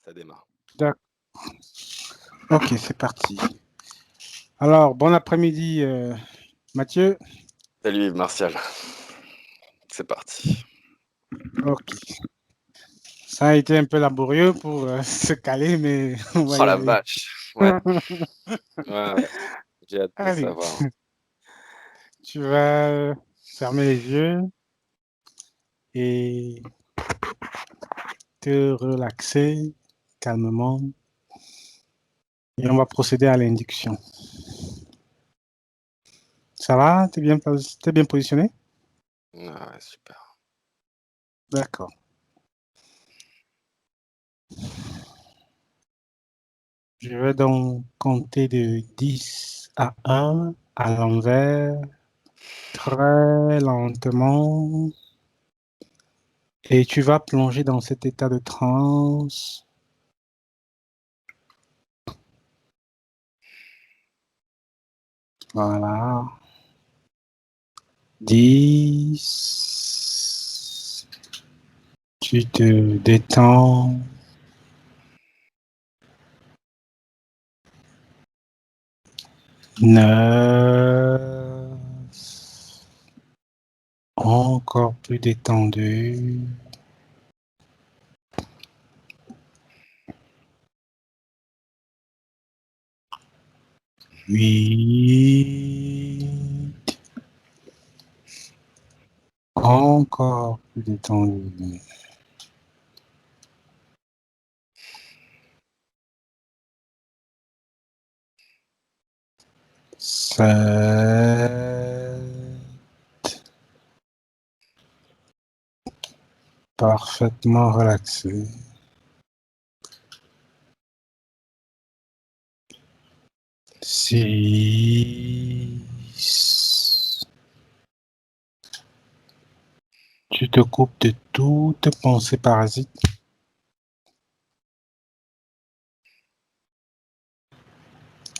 Ça démarre. D'accord. Ok, c'est parti. Alors, bon après-midi, Mathieu. Salut Yves Martial. C'est parti. Ok. Ça a été un peu laborieux pour se caler, mais on va Oh y la aller. vache. Ouais, ouais. J'ai hâte de Allez, savoir. tu vas fermer les yeux et te relaxer calmement. Et on va procéder à l'induction. Ça va? T'es bien positionné? Ah ouais, super. D'accord. Je vais donc compter de 10 à 1 à l'envers, très lentement. Et tu vas plonger dans cet état de transe. Voilà. 10. Tu te détends. 9. Encore plus détendu. 8. Encore plus détendu. 7. Parfaitement relaxé. 6. Tu te coupes de toute pensée parasite.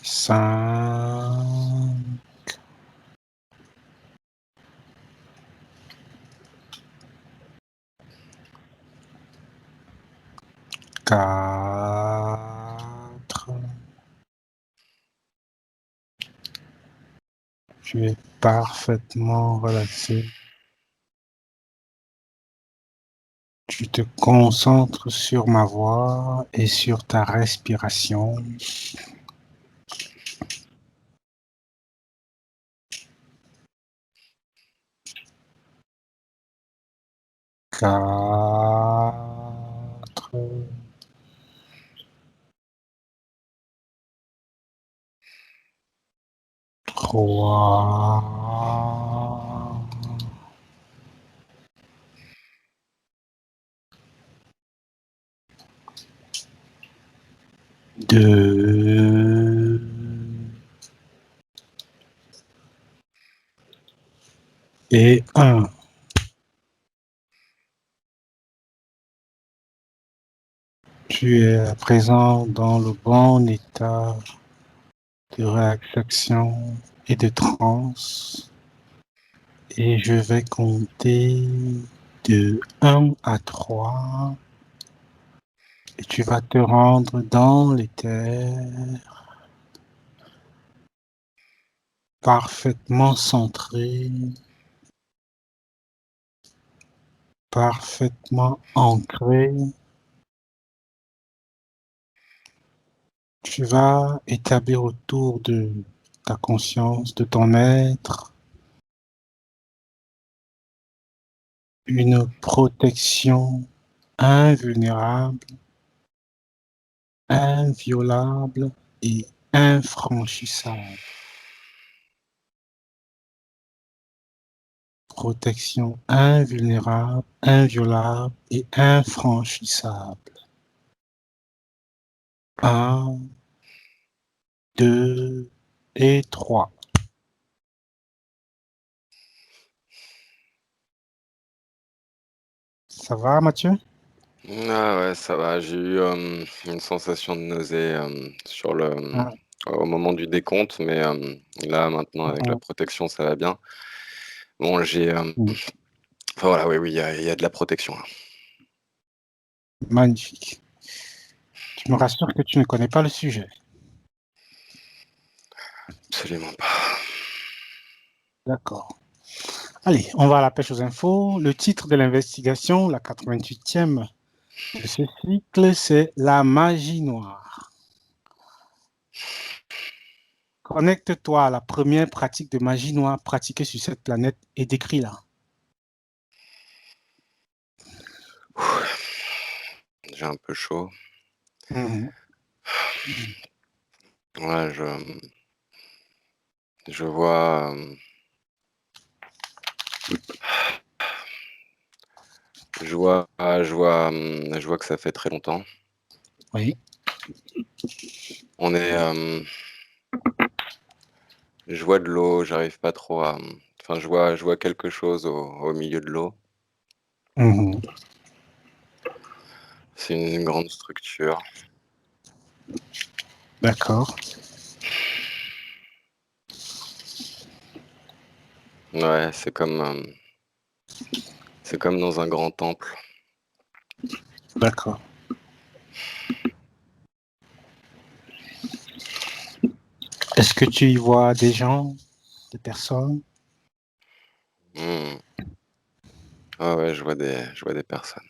5. 4. Tu es parfaitement relaxé. Tu te concentres sur ma voix et sur ta respiration. 4. 3. 2. Et 1. Tu es à présent dans le bon état de relaxation et de transe. Et je vais compter de 1 à 3. Et tu vas te rendre dans l'éther, parfaitement centré, parfaitement ancré. Tu vas établir autour de ta conscience, de ton être, une protection invulnérable, inviolable et infranchissable. Protection invulnérable, inviolable et infranchissable. 1, 2 et 3. Ça va, Mathieu? Ah ouais, ça va. J'ai eu une sensation de nausée sur Ah, au moment du décompte, mais là maintenant avec la ah, protection, ça va bien. Bon, j'ai enfin voilà, oui, oui, il y a de la protection là. magnifique. Tu me rassures que tu ne connais pas le sujet. Absolument pas. D'accord. Allez, on va à la pêche aux infos. Le titre de l'investigation, la 88e de ce cycle, c'est la magie noire. Connecte-toi à la première pratique de magie noire pratiquée sur cette planète et décris-la. J'ai un peu chaud. Mhm. Ouais, je vois, je vois que ça fait très longtemps. Oui. On est, je vois de l'eau, j'arrive pas trop à, enfin, je vois quelque chose au milieu de l'eau. Mhm. C'est une grande structure. D'accord. Ouais, c'est comme dans un grand temple. D'accord. Est-ce que tu y vois des gens, des personnes? Hmm. Ah ouais, je vois des personnes.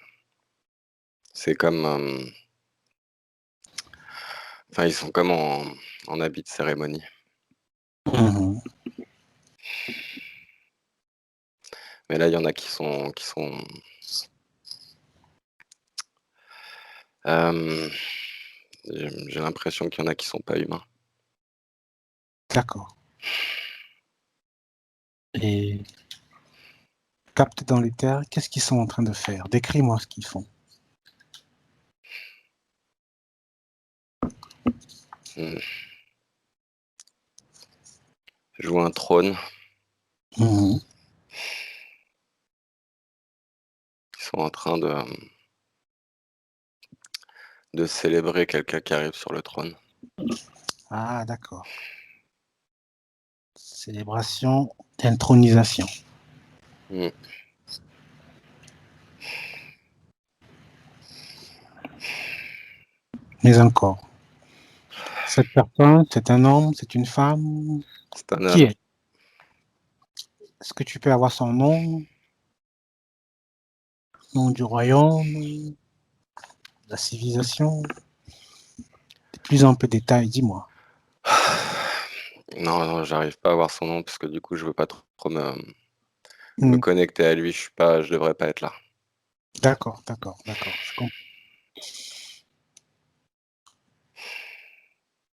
C'est comme, enfin, ils sont comme en habit de cérémonie. Mhm. Mais là, il y en a euh, j'ai l'impression qu'il y en a qui sont pas humains. D'accord. Et capte dans les terres, qu'est-ce qu'ils sont en train de faire? Décris-moi ce qu'ils font. Hmm. Je vois un trône. Mhm. Ils sont en train de célébrer quelqu'un qui arrive sur le trône. Ah, d'accord. Célébration d'intronisation. Hmm. Mais encore, cette personne, c'est un homme, c'est une femme. C'est un Qui homme. est? Est-ce que tu peux avoir son nom, nom du royaume, la civilisation? De plus en plus de détails, dis-moi. Non, non, j'arrive pas à voir son nom parce que du coup, je veux pas trop me Hmm. connecter à lui. Je devrais pas être là. D'accord, d'accord, d'accord. Je comprends.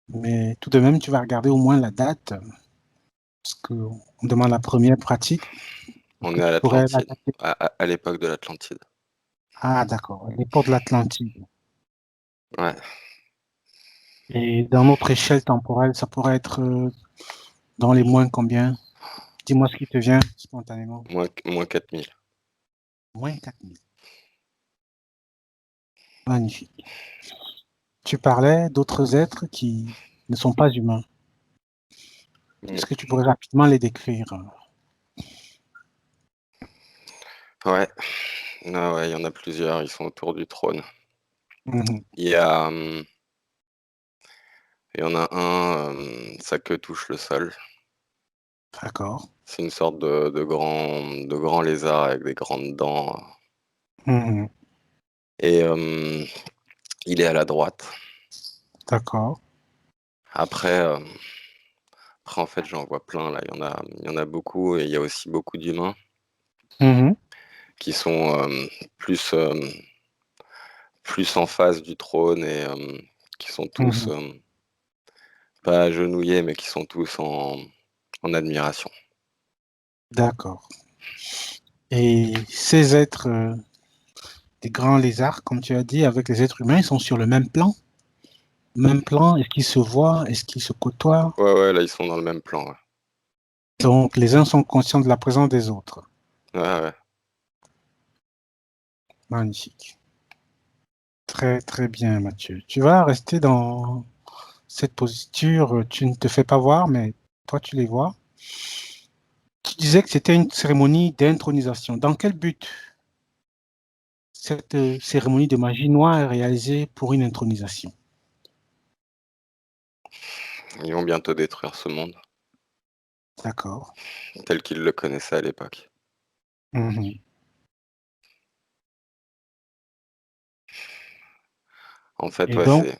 Mais tout de même, tu vas regarder au moins la date, parce qu'on demande la première pratique. Est-ce On que est à tu pourrais la l'Atlantide, dater? à l'époque de l'Atlantide. Ah, d'accord, l'époque de l'Atlantide. Ouais, Et dans notre échelle temporelle, ça pourrait être dans les moins combien? Dis-moi ce qui te vient spontanément. moins 4000. Moins 4000. Magnifique. Tu parlais d'autres êtres qui ne sont pas humains. Hmm. Est-ce que tu pourrais rapidement les décrire? Ouais, ah ouais, il y en a plusieurs. Ils sont autour du trône. Mhm. Il y a, il y en a un, sa queue touche le sol. D'accord. C'est une sorte de grand lézard avec des grandes dents. Mhm. Et il est à la droite. D'accord. Après, après en fait, j'en vois plein là. Il y en a beaucoup et il y a aussi beaucoup d'humains Mhm. qui sont plus, plus en face du trône et qui sont tous Mhm. pas agenouillés, mais qui sont tous en admiration. D'accord. Et ces êtres, des grands lézards, comme tu as dit, avec les êtres humains, ils sont sur le même plan? Même plan, est-ce qu'ils se voient? Est-ce qu'ils se côtoient? Ouais, ouais, là, ils sont dans le même plan. Ouais, Donc, les uns sont conscients de la présence des autres. ouais, ouais. Magnifique. Très, très bien, Mathieu. Tu vas rester dans cette posture. Tu ne te fais pas voir, mais toi, tu les vois. Tu disais que c'était une cérémonie d'intronisation. Dans quel but cette cérémonie de magie noire est réalisée pour une intronisation? Ils vont bientôt détruire ce monde D'accord. tel qu'ils le connaissaient à l'époque. Mhm. En fait, Et ouais, donc, c'est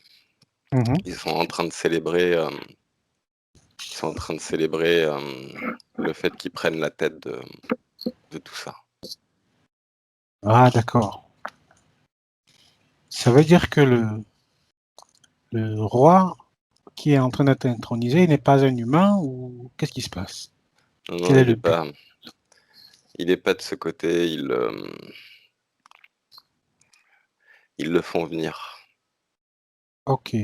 mhm. ils sont en train de célébrer, ils sont en train de célébrer, le fait qu'ils prennent la tête de tout ça. Ah, d'accord. Ça veut dire que le roi qui est en train d'être intronisé n'est pas un humain ou qu'est-ce qui se passe? Non, non, Quel est le but? il est pas de ce côté, ils le font venir. Ok.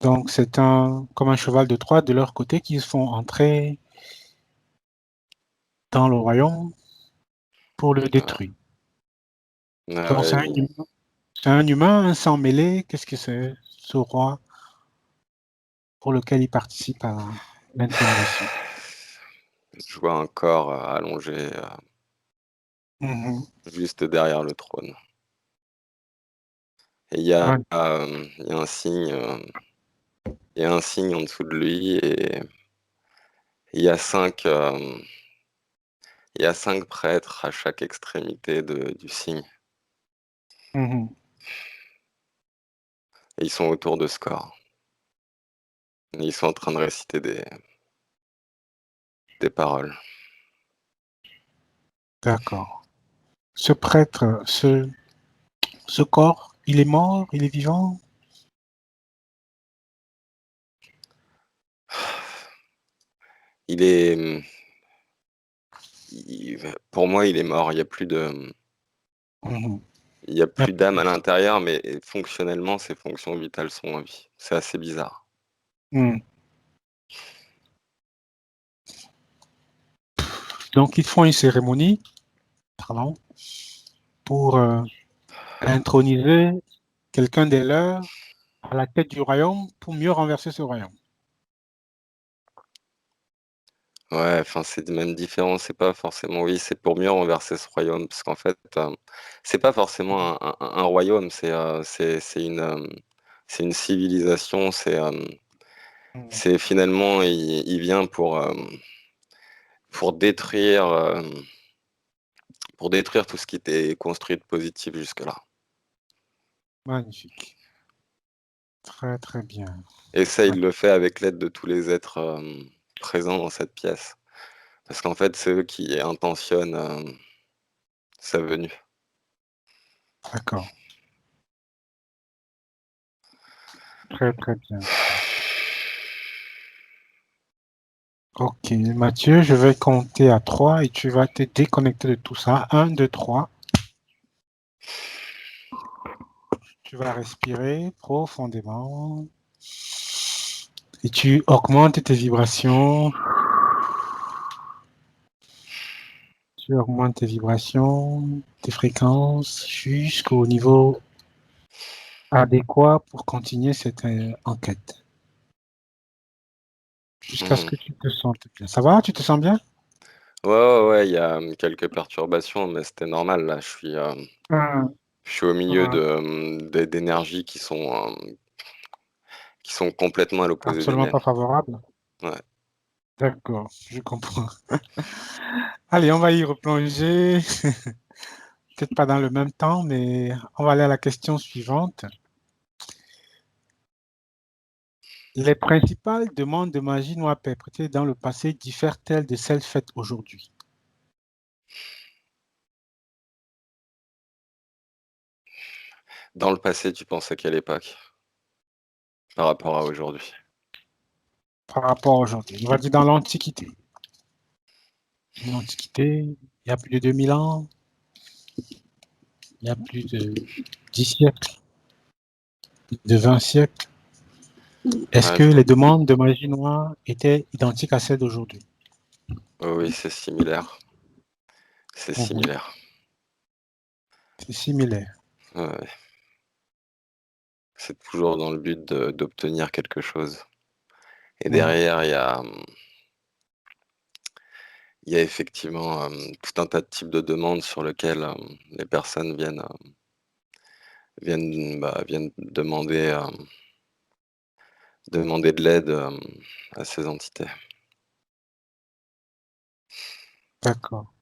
Donc, c'est comme un cheval de Troie de leur côté qu'ils font entrer dans le royaume pour le Ouais, détruire. ouais, Donc, ouais, c'est un humain, un sang mêlé. Qu'est-ce que c'est, ce roi pour lequel il participe à l'intronisation? je vois un corps, allongé, Mhm. juste derrière le trône et Ah, il y a un signe, il y a un signe en dessous de lui et il y a 5, il y a 5 prêtres à chaque extrémité du signe mhm. et ils sont autour de ce corps. Et ils sont en train de réciter des paroles. D'accord. Ce prêtre, ce corps, il est mort, il est vivant? Il est, pour moi, il est mort. Mhm. Il y a Il y a plus d'âme à l'intérieur, mais fonctionnellement, ses fonctions vitales sont en vie. C'est assez bizarre. Mhm. Donc, ils font une cérémonie, pardon, pour introniser quelqu'un des leurs à la tête du royaume pour mieux renverser ce royaume. Ouais, enfin, c'est même différent. C'est pas forcément, oui, c'est pour mieux renverser ce royaume, parce qu'en fait, c'est pas forcément un royaume, c'est une civilisation. Mhm. C'est finalement, il vient pour détruire, pour détruire tout ce qui était construit de positif jusque-là. Magnifique. Très, très bien. Et ça, Très, il le fait avec l'aide de tous les êtres présents dans cette pièce. Parce qu'en fait, c'est eux qui intentionnent sa venue. d'accord. Très, très bien. Ok, Mathieu, je vais compter à 3 et tu vas te déconnecter de tout ça. Un, 2, 3. Tu vas respirer profondément et tu augmentes tes vibrations. Tu augmentes tes vibrations, tes fréquences jusqu'au niveau adéquat pour continuer cette enquête. Jusqu'à ce Mhm. que tu te sentes bien. Ça va? Tu te sens bien? Ouais, ouais, ouais, il y a quelques perturbations, mais c'était normal. Là, Ah, je suis au milieu ah, d'énergies qui sont complètement à l'opposé des absolument miennes. pas favorable. Ouais. D'accord, je comprends. Allez, on va y replonger. Peut-être pas dans le même temps, mais on va aller à la question suivante. Les principales demandes de magie noire perpétrées dans le passé diffèrent-elles de celles faites aujourd'hui? Dans le passé, tu penses à quelle époque par rapport à aujourd'hui? Par rapport à aujourd'hui? On va dire dans l'Antiquité. L'Antiquité, il y a plus de 2000 ans, il y a plus de 10 siècles, de 20 siècles. Est-ce Ouais, que les demandes de magie noire étaient identiques à celles d'aujourd'hui? oh oui, c'est similaire. C'est Mhm. similaire. C'est similaire. Ouais. C'est toujours dans le but d'obtenir quelque chose. Et Mhm. derrière, il y a effectivement tout un tas de types de demandes sur lesquelles les personnes viennent demander demander de l'aide à ces entités. D'accord.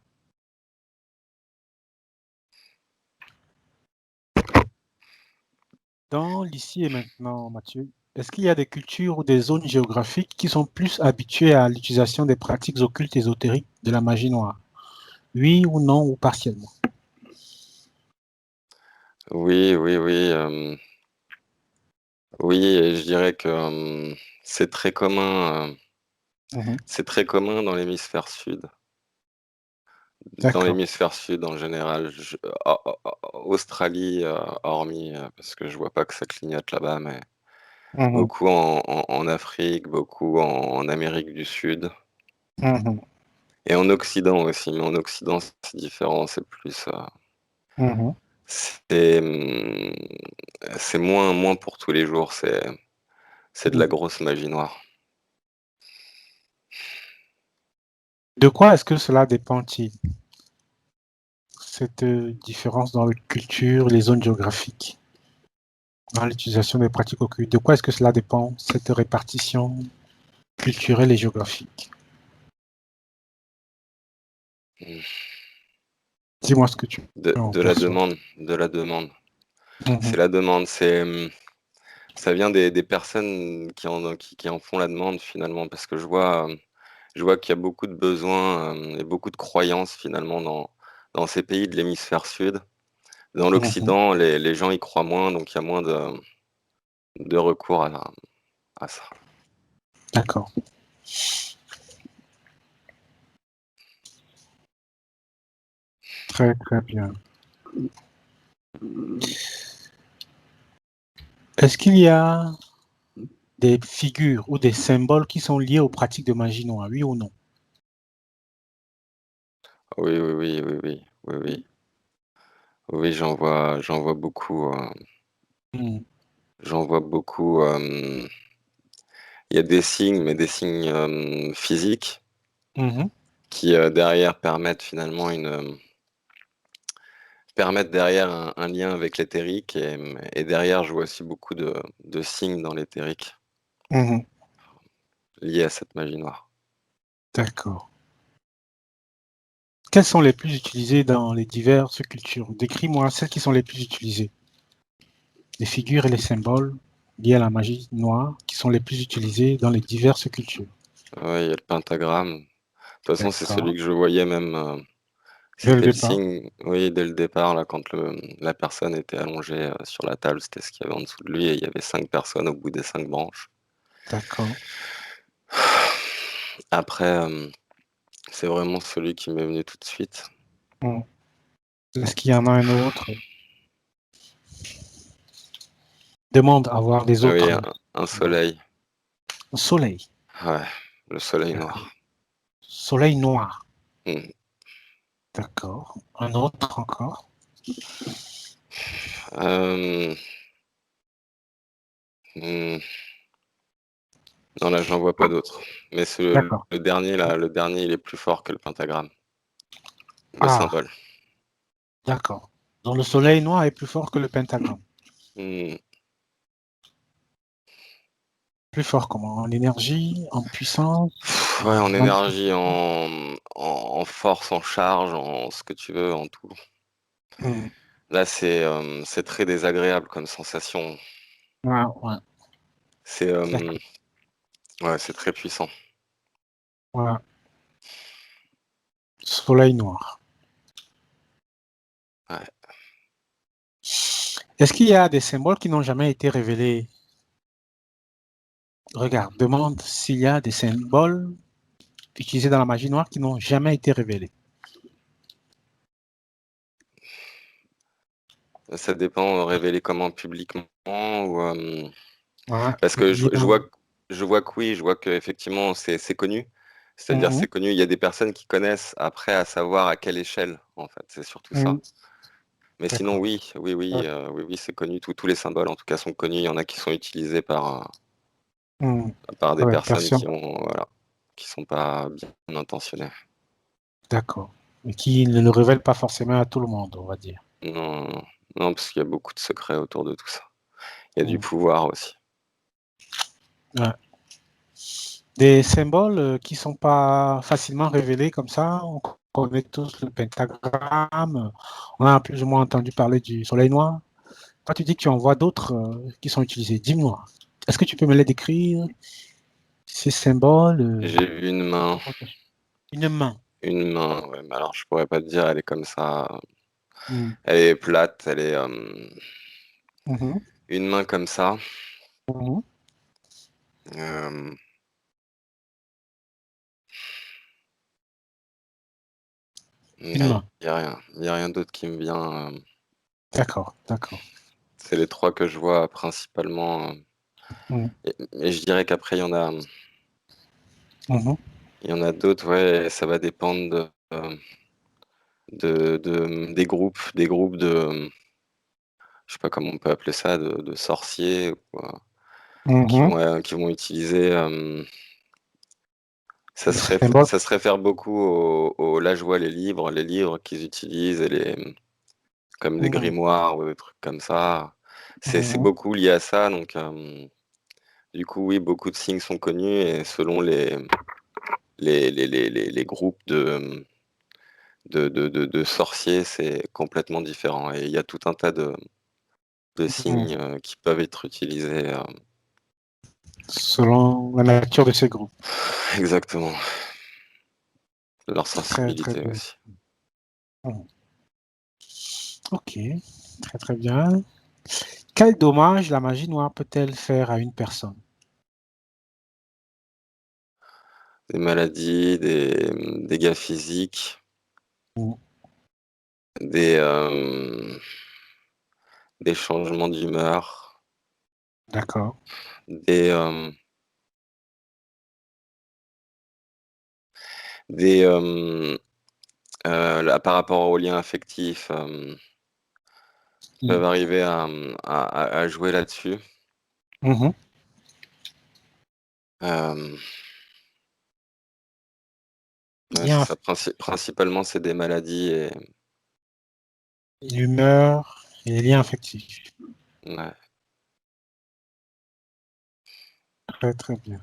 Dans l'ici et maintenant, Mathieu, est-ce qu'il y a des cultures ou des zones géographiques qui sont plus habituées à l'utilisation des pratiques occultes ésotériques de la magie noire? Oui ou non, ou partiellement? Oui, oui, oui. Oui, et je dirais que c'est très commun. Mhm. C'est très commun dans l'hémisphère sud. Dans D'accord. l'hémisphère sud en général. Australie, hormis, parce que je vois pas que ça clignote là-bas, mais Mhm. beaucoup en Afrique, beaucoup en Amérique du Sud. Mhm. Et en Occident aussi, mais en Occident, c'est différent, Mhm. c'est, mmh, c'est moins pour tous les jours, c'est de la Mhm. grosse magie noire. De quoi est-ce que cela dépend-il, cette différence dans les cultures, les zones géographiques, dans l'utilisation des pratiques occultes? De quoi est-ce que cela dépend, cette répartition culturelle et géographique? Mmh. Dis-moi ce que tu en De la perçois. demande, de la demande. C'est Mhm. la demande, ça vient des personnes qui en font la demande finalement, parce que je vois qu'il y a beaucoup de besoins, et beaucoup de croyances finalement dans ces pays de l'hémisphère sud. Dans Mhm. l'Occident, les gens y croient moins, donc il y a moins de recours à ça. D'accord. Très, très bien. Est-ce qu'il y a des figures ou des symboles qui sont liés aux pratiques de magie noire, oui ou non? Oui, oui, oui, oui, oui, oui, oui. Oui, j'en vois beaucoup, Mhm. j'en vois beaucoup, il y a des signes, mais des signes, physiques Mhm. qui, derrière permettent derrière un lien avec l'éthérique, et derrière je vois aussi beaucoup de signes dans l'éthérique Mhm. liés à cette magie noire. D'accord. Quelles sont les plus utilisées dans les diverses cultures? Décris-moi celles qui sont les plus utilisées. Les figures et les symboles liés à la magie noire qui sont les plus utilisés dans les diverses cultures. Ouais, il y a le pentagramme. De toute façon, c'est celui D'accord. que je voyais même, Dès le c'était le départ. signe, oui, dès le départ là, quand la personne était allongée, sur la table, c'était ce qu'il y avait en dessous de lui, et il y avait 5 personnes au bout des 5 branches. D'accord. Après, c'est vraiment celui qui m'est venu tout de suite. Hmm. Est-ce qu'il y en a un autre? Demande à voir les Oui, autres. un soleil. Soleil. Ouais, le soleil D'accord. noir. Soleil noir. Mmh. D'accord. Un autre encore. Hem, mmh, non, là, j'en vois pas d'autres. Mais D'accord. le dernier là, le dernier, il est plus fort que le pentagramme, le Ah, symbole. d'accord. Donc le soleil noir est plus fort que le pentagramme. Mmh. Plus fort comment? En énergie, en puissance, Ouais, en en énergie, manifestation? en force, en charge, en ce que tu veux, en tout. Hmm. Là, c'est très désagréable comme sensation. Ouais, ouais. C'est, D'accord. ouais, c'est très puissant. Ouais. Soleil noir. Ouais. Est-ce qu'il y a des symboles qui n'ont jamais été révélés? Regarde, demande s'il y a des symboles utilisés dans la magie noire qui n'ont jamais été révélés. Ça dépend, révélé comment? Publiquement, ou, Ouais, parce que publié dans. je vois que oui, je vois qu'effectivement c'est connu. C'est-à-dire Mhm, c'est connu, il y a des personnes qui connaissent, après à savoir à quelle échelle, en fait, c'est surtout ça. mhm. Mais sinon D'accord. oui, oui, Ouais. oui, oui, oui, c'est connu, tous les symboles en tout cas sont connus. Il y en a qui sont utilisés Mhm. par des Ouais, personnes personne. qui ont, voilà, qui sont pas bien intentionnées. D'accord. Mais qui ne le révèle pas forcément à tout le monde, on va dire. Non, non, non, parce qu'il y a beaucoup de secrets autour de tout ça. Il y a du Mhm. pouvoir aussi. Ouais. Des symboles qui ne sont pas facilement révélés comme ça. On connaît tous le pentagramme. On a plus ou moins entendu parler du soleil noir. Toi, tu dis que tu en vois d'autres qui sont utilisés. Dis-moi, est-ce que tu peux me les décrire, ces symboles J'ai vu une main. Une main. Une main, ouais, mais alors je pourrais pas te dire, elle est comme ça. Mm. Elle est plate, elle est Mhm. une main comme ça. Mhm. Euh, Une mais main. il y a rien d'autre qui me vient. D'accord, d'accord. C'est les trois que je vois principalement. Mm. Et je dirais qu'après Mhm. il y en a d'autres, ouais, ça va dépendre des groupes de, je sais pas comment on peut appeler ça, de sorciers ou, Mhm. qui vont utiliser. Des symboles. Ça se réfère beaucoup là je vois les livres qu'ils utilisent et comme des Mhm. grimoires ou des trucs comme ça. C'est Mhm. beaucoup lié à ça, donc du coup oui, beaucoup de signes sont connus et selon les groupes de sorciers, c'est complètement différent. Et il y a tout un tas de Mhm. signes qui peuvent être utilisés. Selon la nature de ces groupes. Exactement. Leur Très, très sensibilité bien. aussi. Mhm. Ok, très, très bien. Quel dommage la magie noire peut-elle faire à une personne? Des maladies, des dégâts physiques, Mm. des, des changements d'humeur, D'accord. des, des, là, par rapport aux liens affectifs, Mm. peuvent arriver à jouer là-dessus. Mhm. Euh, ouais, c'est Bien, ça. Principalement, c'est des maladies et l'humeur et les liens affectifs. ouais. Très, très bien.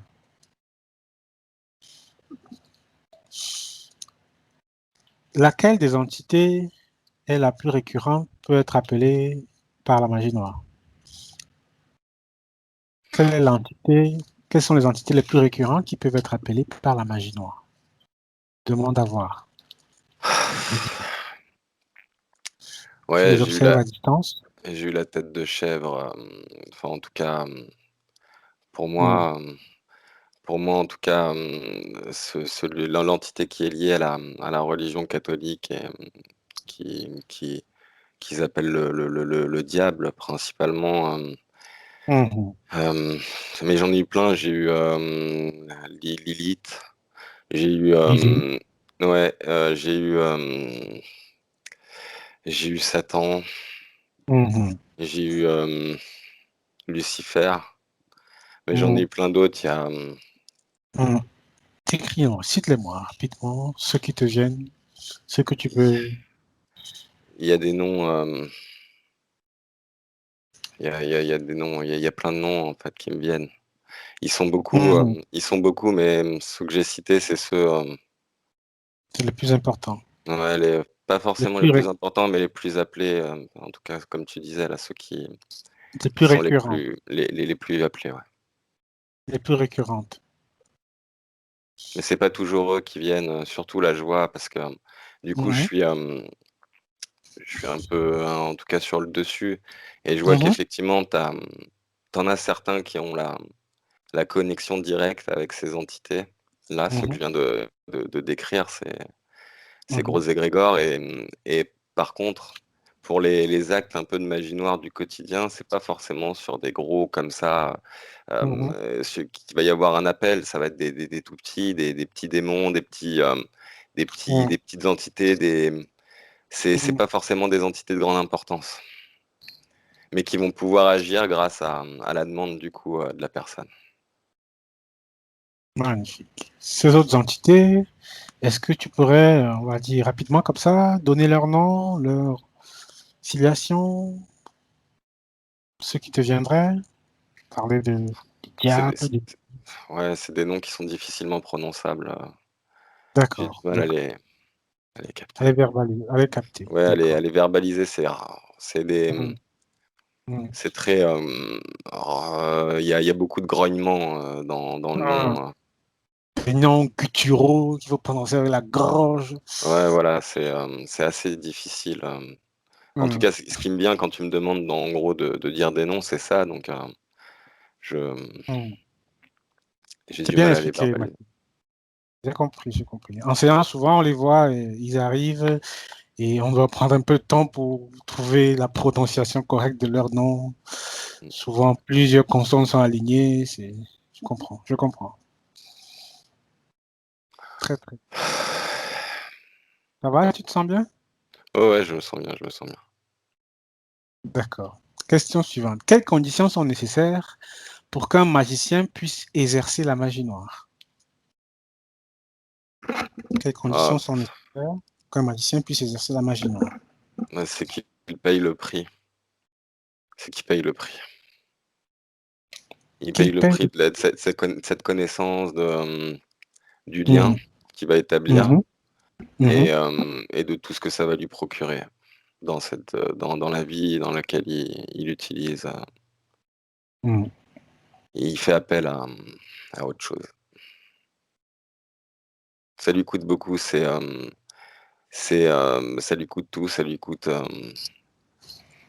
Laquelle des entités est la plus récurrente peut être appelée par la magie noire? Quelle est l'entité, quelles sont les entités les plus récurrentes qui peuvent être appelées par la magie noire? Demande à voir. Tu Ouais, les observes à distance? j'ai eu la tête de chèvre. Enfin, en tout cas, pour Mm. moi, pour moi, en tout cas, l'entité qui est liée à la religion catholique et qui qu'ils appellent le diable principalement. Mhm. Euh, mais j'en ai eu plein. J'ai eu Lilith. J'ai eu Lily. ouais, j'ai eu Satan. Mhm. J'ai eu Lucifer. Mais j'en ai Mhm. eu plein d'autres. Mhm. Écris-moi, cite-les-moi rapidement, ceux qui te viennent, ceux que tu peux. Il y a des noms. Il y a des noms. Il y a plein de noms en fait qui me viennent. Mhm. Ils sont beaucoup, mais ceux que j'ai cités, c'est ceux, C'est le plus important. ouais, pas Le forcément les plus, plus importants, mais les plus appelés. En tout cas, comme tu disais, là, les qui plus sont récurrentes. les plus appelés. Ouais. Les plus récurrentes. Mais c'est pas toujours eux qui viennent. Surtout la joie, parce que du coup, Mhm. je suis un peu, en tout cas, sur le dessus, et je vois Mhm. qu'effectivement, t'en as certains qui ont la connexion directe avec ces entités. Là, ce que Mhm. je viens de décrire, c'est Mhm. gros égrégores. Et par contre, pour les actes un peu de magie noire du quotidien, c'est pas forcément sur des gros comme ça. Mhm. Qu'il va y avoir un appel, ça va être des tout petits, des petits démons, Mhm. des petites entités, c'est Mhm. pas forcément des entités de grande importance, mais qui vont pouvoir agir grâce à la demande du coup de la personne. Magnifique. Ces autres entités, est-ce que tu pourrais, on va dire rapidement comme ça, donner leur nom, leur filiation, ce qui te viendrait, parler de diable, Ouais, c'est des noms qui sont difficilement prononçables. J'ai du d'accord, mal d'accord. à les capter. Elle est verbalisée, elle est captée, Ouais, à d'accord. les verbaliser, c'est rare. Mm, mm. C'est très, il y a beaucoup de grognements, dans le Mm. nom. Les noms gutturaux qu'il faut prononcer avec la gorge. Ouais, voilà, c'est assez difficile. En tout Mm, cas, ce qui me vient quand tu me demandes, en gros, de dire des noms, c'est ça. Donc, je, mm. j'ai C'est du bien mal à les expliqué, verbaliser. Mathieu. J'ai compris, j'ai compris. En séance, souvent, on les voit, et ils arrivent et on doit prendre un peu de temps pour trouver la prononciation correcte de leur nom. Mm. Souvent, plusieurs consonnes sont alignées. Je comprends, je comprends. Très, très. Ça va, tu te sens bien? Oh ouais, je me sens bien, je me sens bien. D'accord. Question suivante. Quelles conditions sont nécessaires pour qu'un magicien puisse exercer la magie noire? Quelles Ah, conditions sont nécessaires pour qu'un magicien puisse exercer la magie noire? c'est qu'il paye le prix. C'est qu'il paye le prix. Il Qu'il paye le paye prix le... de cette connaissance du lien Mhm, qu'il va établir mhm, mhm, et de tout ce que ça va lui procurer dans la vie dans laquelle il utilise. mhm. Il fait appel à autre chose. Ça lui coûte beaucoup, ça lui coûte tout, ça lui coûte.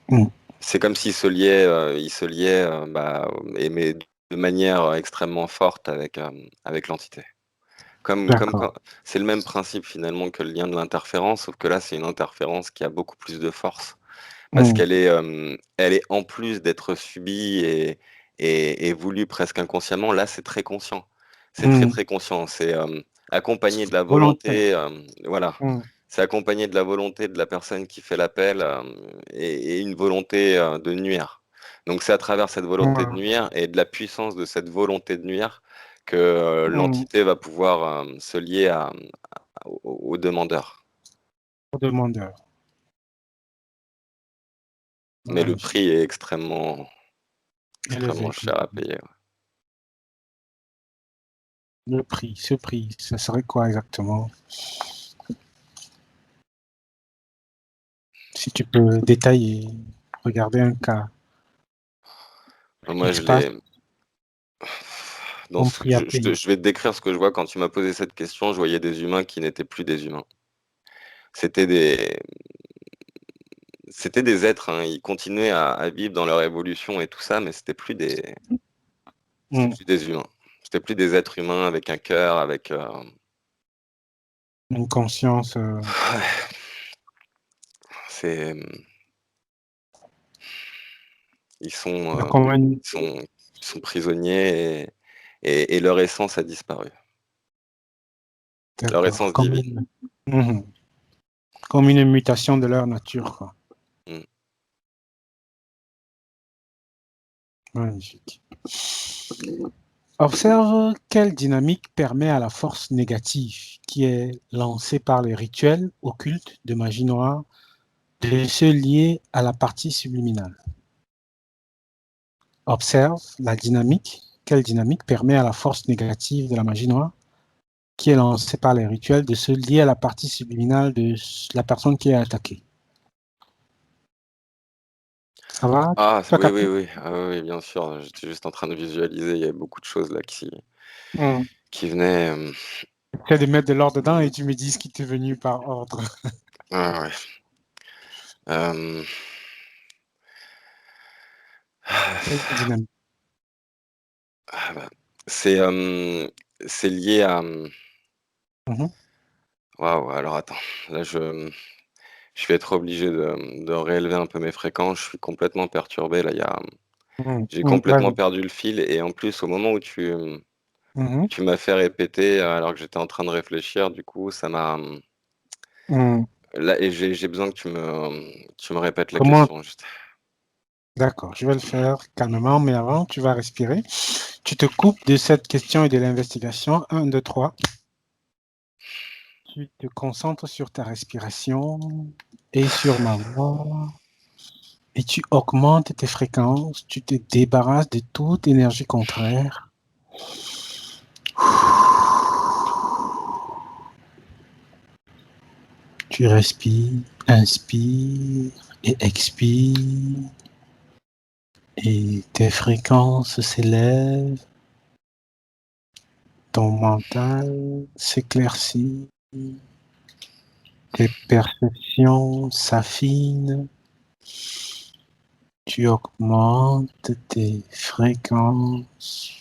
Mhm. C'est comme il se liait, bah, mais de manière extrêmement forte avec l'entité. Comme D'accord. quand c'est le même principe finalement que le lien de l'interférence, sauf que là, c'est une interférence qui a beaucoup plus de force parce Mhm, qu'elle est en plus d'être subie et voulue presque inconsciemment, là, c'est très conscient. C'est très, mhm. très conscient. C'est, accompagné de la Volontaire. volonté, voilà. Mhm, C'est accompagné de la volonté de la personne qui fait l'appel, et une volonté, de nuire. Donc c'est à travers cette volonté de mhm, nuire et de la puissance de cette volonté de nuire que, mhm. l'entité va pouvoir, se lier au demandeur. Au demandeur. Mais le Magnifique. prix est Élevé, extrêmement comme cher tu à dis. payer, ouais. Ce prix, ça serait quoi exactement? Si tu peux détailler, regarder un cas Moi, qui je se passe, l'ai dans un ce prix à payer. je vais te décrire ce que je vois quand tu m'as posé cette question. Je voyais des humains qui n'étaient plus des humains. C'était des c'était des êtres, hein. Ils continuaient à vivre dans leur évolution et tout ça, mais c'était Mhm. plus des humains. C'était plus des êtres humains avec un cœur, avec, Une conscience. ouais, c'est, ils sont, Comment une- ils sont ils sont prisonniers et leur essence a disparu. Leur D'accord. essence divine. Mhm. Comme une mutation de leur nature, quoi. Mmh. Magnifique. Observe quelle dynamique permet à la force négative qui est lancée par les rituels occultes de magie noire de se lier à la partie subliminale. Observe la dynamique. Quelle dynamique permet à la force négative de la magie noire qui est lancée par les rituels de se lier à la partie subliminale de la personne qui est attaquée. Ça va? Ah Tu as oui, oui, capté? oui. Ah oui, oui, bien sûr, j'étais juste en train de visualiser, il y avait beaucoup de choses là Hmm. qui venaient, J'essaie de mettre de l'ordre dedans et tu me dis ce qui t'est venu par ordre. ah ouais. Hem, Quelle dynamique? ah bah, c'est, c'est lié à, Mhm, waouh, alors attends, là je vais être obligé de réélever un peu mes fréquences, je suis complètement perturbé là, j'ai complètement Vas-y. perdu le fil et en plus au moment où Mhm, tu m'as fait répéter, alors que j'étais en train de réfléchir, du coup ça m'a, mhm. là et j'ai besoin que tu me répètes la Comment? question juste. D'accord, je vais le faire calmement, mais avant, tu vas respirer. Tu te coupes de cette question et de l'investigation. Un, 2, 3. Tu te concentres sur ta respiration et sur ma voix. et tu augmentes tes fréquences, tu te débarrasses de toute énergie contraire. Tu respires, inspires et expires. Et tes fréquences s'élèvent, ton mental s'éclaircit, tes perceptions s'affinent, tu augmentes tes fréquences,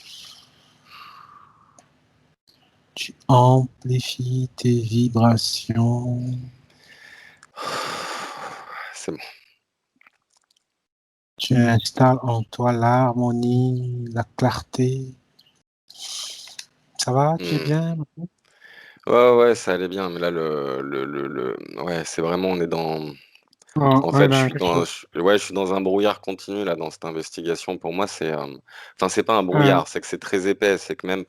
tu amplifies tes vibrations. C'est bon. Tu installes en toi l'harmonie, la clarté. Ça va, tu es bien? Ouais, ça allait bien, mais là, ouais, c'est vraiment, on est dans. En On est fait, dans quelque chose. ouais, je suis dans un brouillard continu là dans cette investigation. Pour moi, enfin, c'est pas un Hum, brouillard, c'est que c'est très épais, c'est que même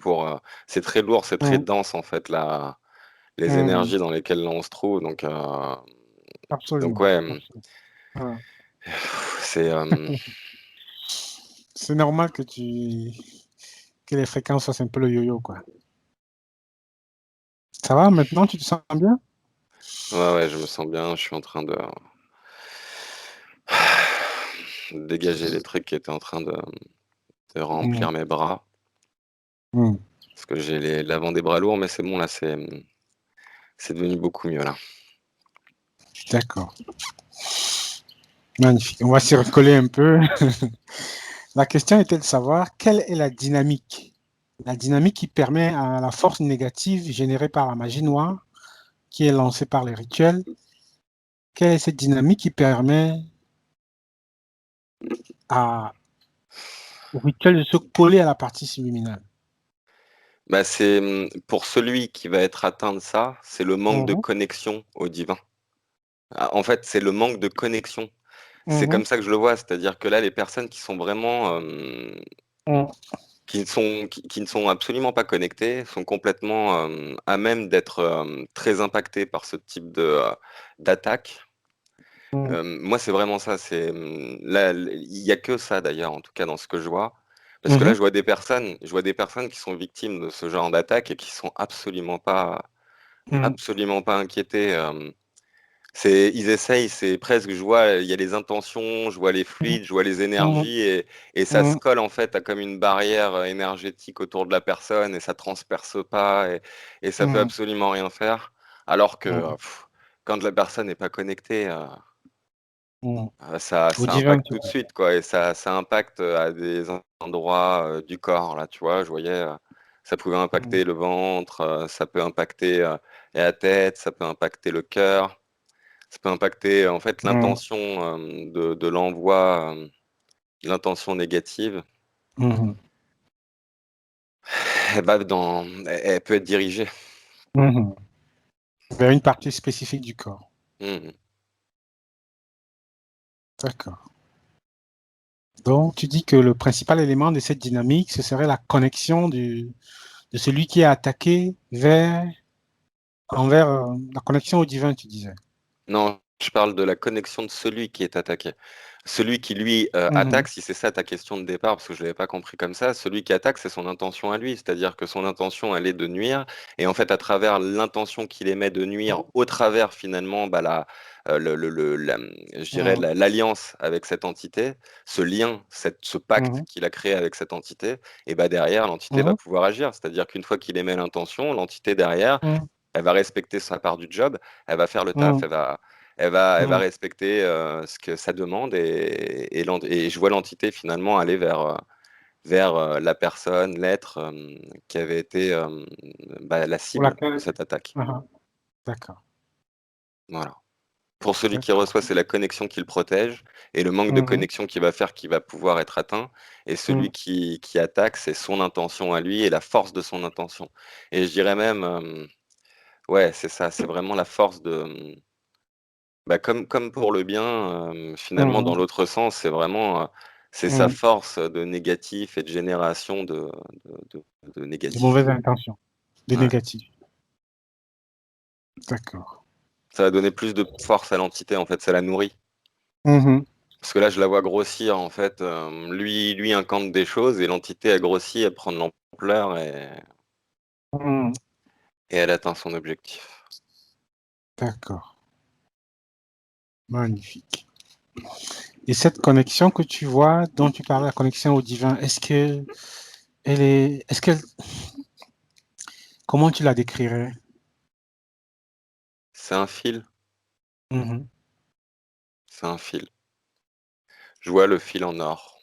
c'est très lourd, c'est très hum, dense en fait là, les hum. énergies dans lesquelles là, on se trouve. Donc Absolument, ouais, absolument. Voilà. c'est, C'est normal que les fréquences fassent un peu le yo-yo, quoi. Ça va, maintenant, tu te sens bien? ouais, je me sens bien. Je suis en train de dégager les trucs qui étaient en train de Mm, remplir mes bras, mm. parce que j'ai l'avant des bras lourds, mais c'est bon là, c'est devenu beaucoup mieux là. D'accord. Magnifique. On va s'y recoller un peu. La question était de savoir quelle est la dynamique. La dynamique qui permet à la force négative générée par la magie noire, qui est lancée par les rituels, quelle est cette dynamique qui permet au rituel de se coller à la partie subliminale? Bah, pour celui qui va être atteint de ça, c'est le manque de Mhm, connexion au divin. Ah, en fait, c'est le manque de connexion. C'est mhm, comme ça que je le vois, c'est-à-dire que là, les personnes qui sont vraiment, mhm, qui ne sont absolument pas connectées, sont complètement, à même d'être, très impactées par ce type d'attaque. mhm, Moi, c'est vraiment ça, là, il y a que ça d'ailleurs, en tout cas dans ce que je vois. Parce que là, mhm, je vois des personnes qui sont victimes de ce genre d'attaque et qui sont mhm, absolument pas inquiétés. Ils essayent, c'est presque, je vois, il y a les intentions, je vois les fluides, je vois les mhm, énergies et ça se mhm, colle en fait à comme une barrière énergétique autour de la personne et ça transperce pas et ça peut mhm, absolument rien faire. Alors que mhm, quand la personne n'est pas connectée, mhm. Au ça divin, impacte tu tout de vois. suite, quoi. Et ça impacte à des endroits du corps, là, tu vois. Je voyais, ça pouvait Mhm, impacter le ventre, ça peut impacter la tête, ça peut impacter le cœur. Ça peut impacter en fait mhm, l'intention de l'envoi, l'intention négative, mhm, elle peut être dirigée. mhm. Vers une partie spécifique du corps. Mhm. D'accord. Donc, tu dis que le principal élément de cette dynamique, ce serait la connexion de celui qui est attaqué envers la connexion au divin, tu disais. Non, je parle de la connexion de celui qui est attaqué. Celui qui, lui, Mhm, attaque, si c'est ça ta question de départ, parce que je ne l'avais pas compris comme ça, celui qui attaque, c'est son intention à lui. C'est-à-dire que son intention, elle est de nuire. Et en fait, à travers l'intention qu'il émet de nuire, au travers, finalement, bah, je dirais, mhm, l'alliance avec cette entité, ce lien, ce pacte mhm, qu'il a créé avec cette entité, et bah, derrière, l'entité va mhm, pouvoir agir. C'est-à-dire qu'une fois qu'il émet l'intention, l'entité derrière, mhm, elle va respecter sa part du job, elle va faire le taf, mhm, elle va mhm, respecter ce que ça demande et je vois l'entité finalement aller vers la personne, l'être qui avait été bah, la pour cible de laquelle. cette attaque. Ah, d'accord, Voilà. Pour celui qui d'accord. reçoit, c'est la connexion qui le protège et le manque de Mhm, connexion qui va faire qu'il va pouvoir être atteint. Et celui mhm, qui attaque, c'est son intention à lui et la force de son intention. Et je dirais même, ouais, c'est ça, c'est vraiment la force de. Bah, comme pour le bien, finalement, dans mhm, l'autre sens, c'est sa mhm. force de négatif et de génération de De négatif. mauvaises intentions, de Ouais. négatif. D'accord. Ça va donner plus de force à l'entité, en fait, ça la nourrit. Mhm. Parce que là, je la vois grossir, en fait. Lui incante des choses et l'entité a grossi, elle prend de l'ampleur Hmm, et elle atteint son objectif. d'accord, magnifique. Et cette connexion que tu vois, dont tu parlais, la connexion au divin, est-ce qu'elle, comment tu la décrirais? C'est un fil, Mhm, c'est un fil. Je vois le fil en or.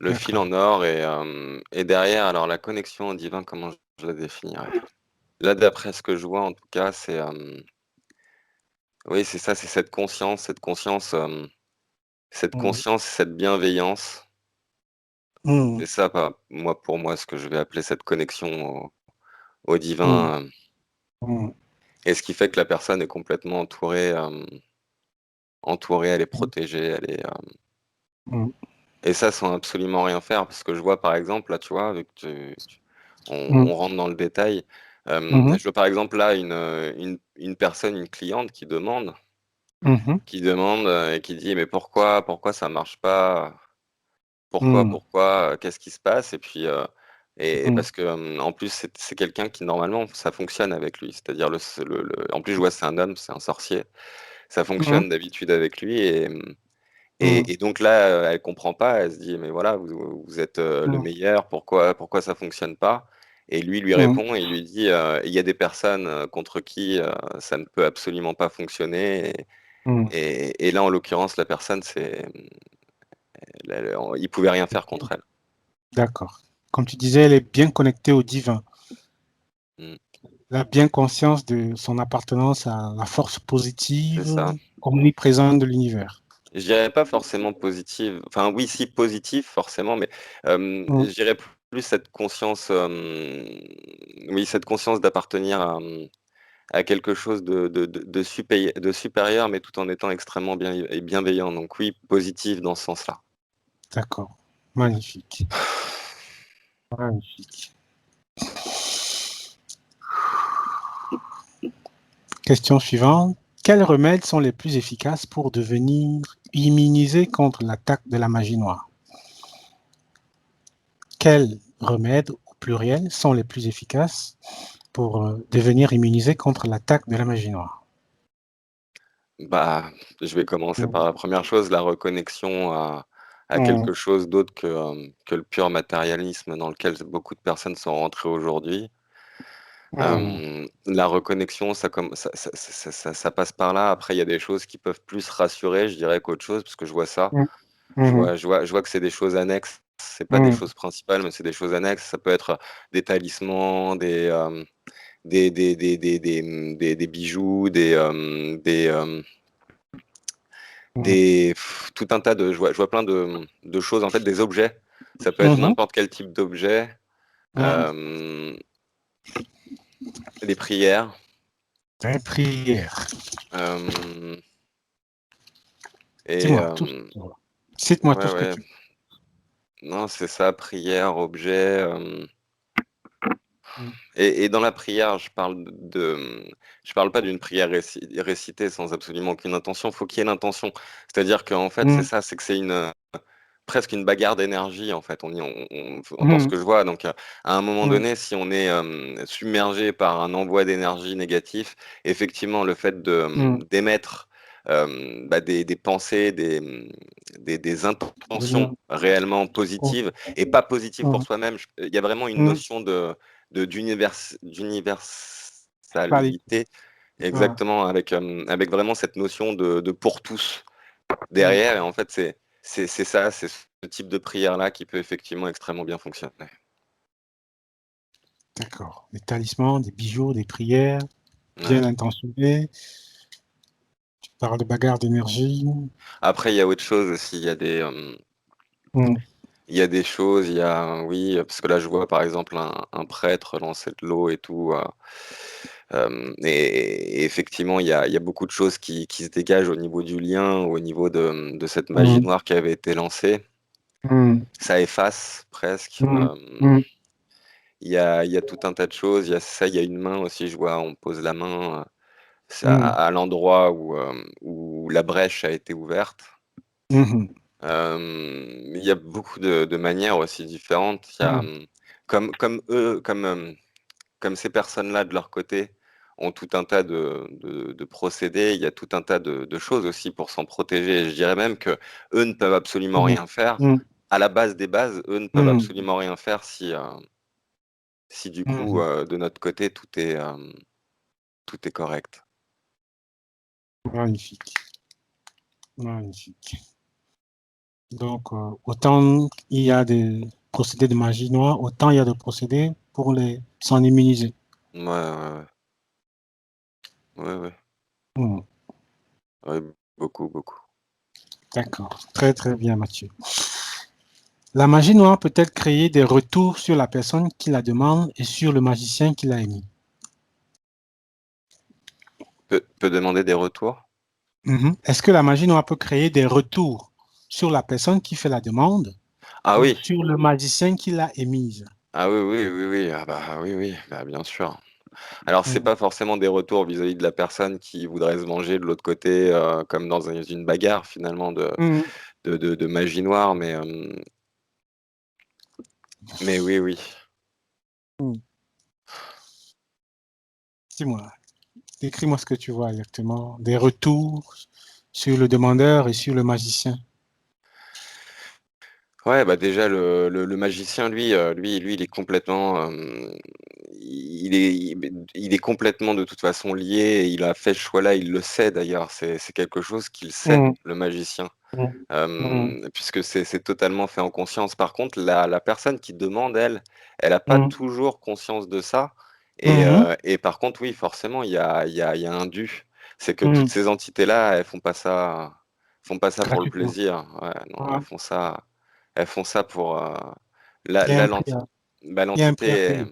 Le fil d'accord. en or et derrière, alors la connexion au divin, comment je la définirais? Là, d'après ce que je vois, en tout cas, oui, c'est ça, c'est cette Mhm, conscience, cette bienveillance. mhm, C'est ça, moi, pour moi, ce que je vais appeler cette connexion au mhm, divin. mhm, Et ce qui fait que la personne est complètement entourée, elle est protégée, mhm, et ça sans absolument rien faire. Parce que je vois, par exemple, là, tu vois, avec mhm, on rentre dans le détail. mhm, Je vois, par exemple, là, une personne, une cliente mhm, et qui dit, mais pourquoi ça marche pas? mhm, Qu'est-ce qui se passe? Et puis, et mhm, parce que, en plus, c'est quelqu'un qui, normalement, ça fonctionne avec lui. C'est-à-dire, en plus, je vois, c'est un homme, c'est un sorcier. Ça mhm, fonctionne d'habitude avec lui. Et, mhm, et donc là, elle comprend pas. Elle se dit, mais voilà, vous êtes le mhm, meilleur. Pourquoi ça fonctionne pas? Et lui mhm, répond et il lui dit, il y a des personnes contre qui ça ne peut absolument pas fonctionner. mhm. Et là, en l'occurrence, la personne, il pouvait rien faire contre elle. D'accord. Comme tu disais, elle est bien connectée au divin. Mm. Elle a bien conscience de son appartenance à la force C'est positive, ça. omniprésente de l'univers. Je dirais pas forcément positive. Enfin, oui, si positif, forcément, mais Mhm, je dirais plus cette conscience, oui, cette conscience d'appartenir à quelque chose de supérieur, mais tout en étant extrêmement bien et bienveillant. Donc oui, positif dans ce sens-là. d'accord. Magnifique. Magnifique. Question suivante. Quels remèdes sont les plus efficaces pour devenir immunisé contre l'attaque de la magie noire? Quels remèdes, au pluriel, sont les plus efficaces pour devenir immunisé contre l'attaque de la magie noire? Bah, je vais commencer par Mhm, la première chose, la reconnexion à mhm, quelque chose d'autre que le pur matérialisme dans lequel beaucoup de personnes sont rentrées aujourd'hui. mhm, La reconnexion, ça passe par là. Après, il y a des choses qui peuvent plus rassurer, je dirais, qu'autre chose, parce que je vois ça. mhm, Je vois que c'est des choses annexes. C'est pas des mhm, choses principales, mais c'est des choses annexes. Ça peut être des talismans, des bijoux, mhm, tout un tas je vois plein de choses, en fait, des objets. Ça peut être mhm, n'importe quel type d'objet, mhm. euh, des prières. Des prières. euh, et Dis-moi tout. Cite-moi tout ouais, ce que ouais. tu... Non, c'est ça, prière, objet. Mhm, Et dans la prière, je parle pas d'une prière récitée sans absolument aucune intention. Faut qu'il y ait l'intention. C'est-à-dire qu'en fait, c'est mhm, ça, c'est que c'est presque une bagarre d'énergie, en fait. Dans ce mhm, que je vois. Donc, à un moment mhm, donné, si on est submergé par un envoi d'énergie négatif, effectivement, le fait mhm. d'émettre des pensées, des intentions Mhm, réellement positives et pas positives pour soi-même, il y a vraiment une mhm. notion Qualité. d'universalité, Ouais, exactement, avec vraiment cette notion de pour tous derrière. Et d'accord. en fait, c'est ça, c'est ce type de prière-là qui peut effectivement extrêmement bien fonctionner. D'accord. Des talismans, des bijoux, des prières, bien Ouais. intentionnées. Tu parles de bagarre d'énergie. Après, il y a autre chose aussi. Mhm, Il y a des choses, oui, parce que là, je vois par exemple un prêtre lancer de l'eau et tout. Et effectivement, il y a beaucoup de choses qui se dégagent au niveau du lien, au niveau de cette magie mhm, noire qui avait été lancée. mhm, Ça efface presque. mhm, mhm, Il y a tout un tas de choses. Il y a ça, il y a une main aussi, je vois, on pose la main mhm, à l'endroit où la brèche a été ouverte. Mhm. Il y a beaucoup de manières aussi différentes. Il y a, Mhm. comme eux, comme ces personnes-là de leur côté ont tout un tas de procédés, il y a tout un tas de choses aussi pour s'en protéger. Et je dirais même que eux ne peuvent absolument Mhm. rien faire. Mhm. À la base des bases, eux ne peuvent Mhm. absolument rien faire si du coup, Mhm. de notre côté, tout est correct. Magnifique, magnifique. Donc, autant il y a des procédés de magie noire, autant il y a de procédés pour les s'en immuniser. Ouais, ouais, ouais, ouais, ouais. Mhm. Ouais, beaucoup, beaucoup. D'accord, très très bien, Mathieu. La magie noire peut-elle créer des retours sur la personne qui la demande et sur le magicien qui l'a émis. Peut demander des retours? Mhm. Est-ce que la magie noire peut créer des retours sur la personne qui fait la demande Ah ou oui, sur le magicien qui l'a émise? ah oui, oui, oui, oui, ah bah oui, oui, bah bien sûr. Alors, c'est Mhm. pas forcément des retours vis-à-vis de la personne qui voudrait se venger de l'autre côté, comme dans une bagarre finalement Mhm. de magie noire, mais oui, oui. Mhm. Dis-moi, décris-moi ce que tu vois exactement. Des retours sur le demandeur et sur le magicien. Ouais, bah déjà le magicien, lui, il est complètement, il est complètement de toute façon lié. Et il a fait ce choix-là, il le sait d'ailleurs. C'est quelque chose qu'il sait, Mhm. le magicien. Mhm. Puisque c'est totalement fait en conscience. Par contre, la personne qui demande, elle n'a pas Mhm. toujours conscience de ça. Mhm. Et par contre, oui, forcément, il y a un dû. C'est que toutes Mhm. ces entités-là, font pas ça pour le Gratuitement. plaisir. Ouais, non, Ouais. elles font ça pour Il y a un prix à, bah, il y a un prix à l'entité. payer.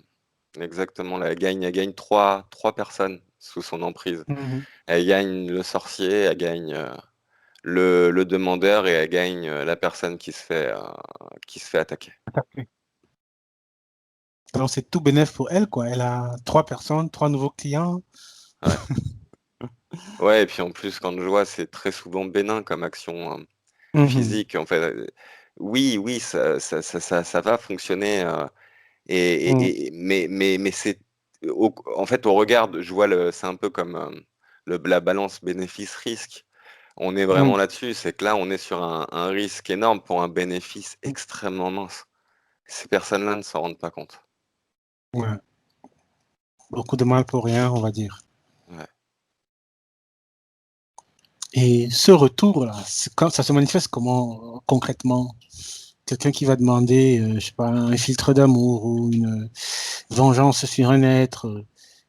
Exactement, là, elle gagne trois personnes sous son emprise. Mhm. Elle gagne le sorcier, elle gagne le demandeur et elle gagne la personne qui se fait attaquer. Donc, c'est tout bénéf pour elle, quoi. Elle a trois personnes, trois nouveaux clients. Ouais. Ouais, et puis en plus, quand je vois, c'est très souvent bénin comme action Mhm. physique. En fait, oui, oui, ça va fonctionner. Mhm. Mais c'est en fait, au regard, je vois c'est un peu comme la balance bénéfice-risque. On est vraiment Mhm. là-dessus. C'est que là, on est sur un risque énorme pour un bénéfice extrêmement mince. Ces personnes-là ne s'en rendent pas compte. Ouais. Beaucoup de mal pour rien, on va dire. Ouais. Et ce retour-là, ça se manifeste comment concrètement? Quelqu'un qui va demander, je sais pas, un filtre d'amour ou une vengeance sur un être,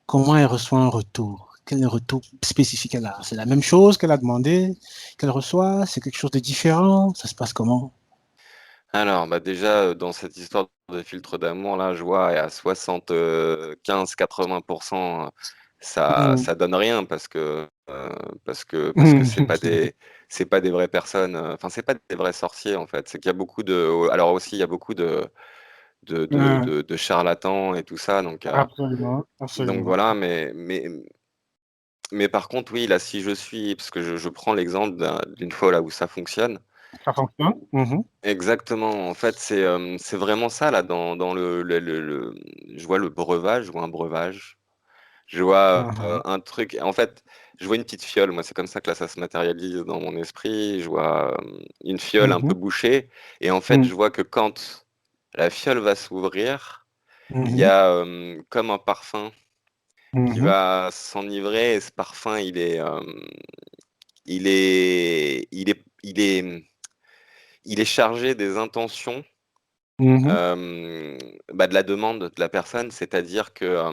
comment elle reçoit un retour? Quel est le retour spécifique elle a? C'est la même chose qu'elle a demandé, qu'elle reçoit? C'est quelque chose de différent? Ça se passe comment? Alors, bah déjà, dans cette histoire de filtre d'amour, là, je vois à 75-80%, Mhm. ça donne rien parce que c'est pas des vraies personnes. Enfin, c'est pas des vrais sorciers en fait. C'est qu'il y a beaucoup de, alors aussi, il y a beaucoup Ouais, de charlatans et tout ça. absolument, Donc absolument. voilà, mais par contre, oui, là, si je suis, parce que je prends l'exemple d'une fois là où ça fonctionne. Ça fonctionne? Mhm. Exactement. En fait, c'est vraiment ça là dans je vois le breuvage, je vois un breuvage, je vois Mhm. un truc. En fait, je vois une petite fiole. Moi, c'est comme ça que là, ça se matérialise dans mon esprit. Je vois une fiole un peu Mhm. bouchée, et en fait, Mhm. je vois que quand la fiole va s'ouvrir, il y Mhm. a comme un parfum qui Mhm. va s'enivrer. Et ce parfum, il est chargé des intentions Mhm. bah, de la demande de la personne, c'est-à-dire que